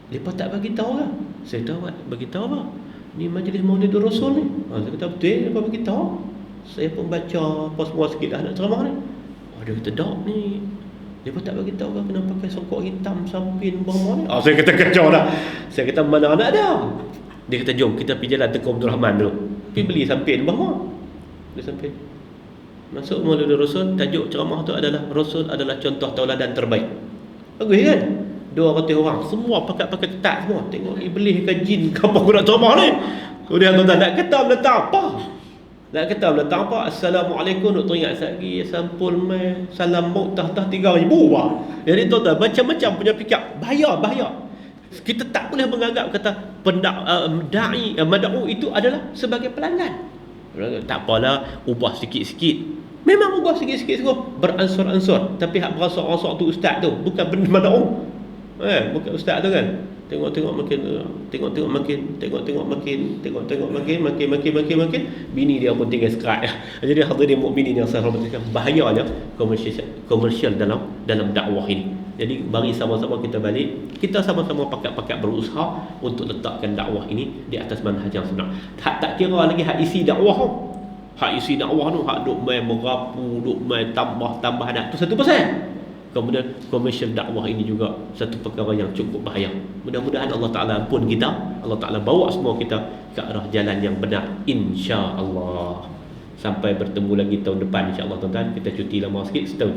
lepas tak bagi tahu lah. Saya tahu, bagi tahu apa? Ni majlis Maulid Rasul ni. Saya kata betul, lepas bagi tahu. Saya pun baca apa semua sikit lah nak ceramah ni. Dia kata, dok ni lepas tak bagi tahu kan, kena pakai songkok hitam sampin bawah ni. Saya kata kacau dah. Saya kata mana nak ada. Dia kata jom kita pergi jalan Tengku Abdul Rahman dulu. Pergi beli sampin bawah. Beli sampin. Masuk Maulid Rasul, tajuk ceramah tu adalah Rasul adalah contoh tauladan terbaik. Bagus kan? 200 orang semua pakai ketat semua. Tengok iblis ke jin ke apa guna ceramah ni. Kemudian tuan-tuan nak kata letak apa? Nak kata letak apa? Assalamualaikum, nak teringat lagi sampul mai salam maut tah 3000 bah. Jadi tuan-tuan macam-macam punya fikir. Bahaya. Kita tak boleh menganggap kata dai mad'u itu adalah sebagai pelanggan. Tak apalah, ubah sikit-sikit. Memang ubah sikit-sikit beransur-ansur. Tapi hak beransur-ansur tu ustaz tu, bukan benda mad'u. Bukan ustaz tu kan. Tengok-tengok makin bini dia pun tinggal sekat. Jadi hadirin mukminin yang saya hormati, bahayanya komersial dalam dakwah ini. Jadi mari sama-sama kita balik, kita sama-sama pakat-pakat berusaha untuk letakkan dakwah ini di atas manhaj yang sebenar. Tak kira lagi hak isi dakwah tu. Hak isi dakwah tu hak duk main merapu, duk main tambah anak tu satu pasal. Kemudian komersial dakwah ini juga satu perkara yang cukup bahaya. Mudah-mudahan Allah Ta'ala ampun kita, Allah Ta'ala bawa semua kita ke arah jalan yang benar, insya-Allah. Sampai bertemu lagi tahun depan, insya-Allah tuan-tuan. Kita cuti lama sikit, setahun,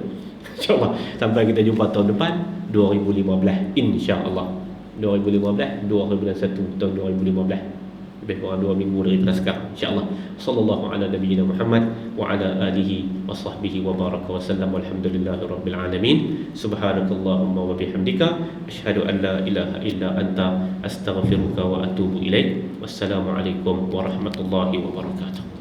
insya-Allah. Sampai kita jumpa tahun depan 2015, insya-Allah. 2015, 2001 tahun 2015, lebih kurang 2 minggu daripada sekarang, insya-Allah. Sallallahu ala nabiyyina Muhammad wa ala alihi wa sahbihi wa baraka wa sallam. Walhamdulillahirabbil alamin. Subhanakallahumma wa bihamdika asyhadu an la ilaha illa anta astaghfiruka wa atubu ilaik. Wassalamu alaikum warahmatullahi wabarakatuh.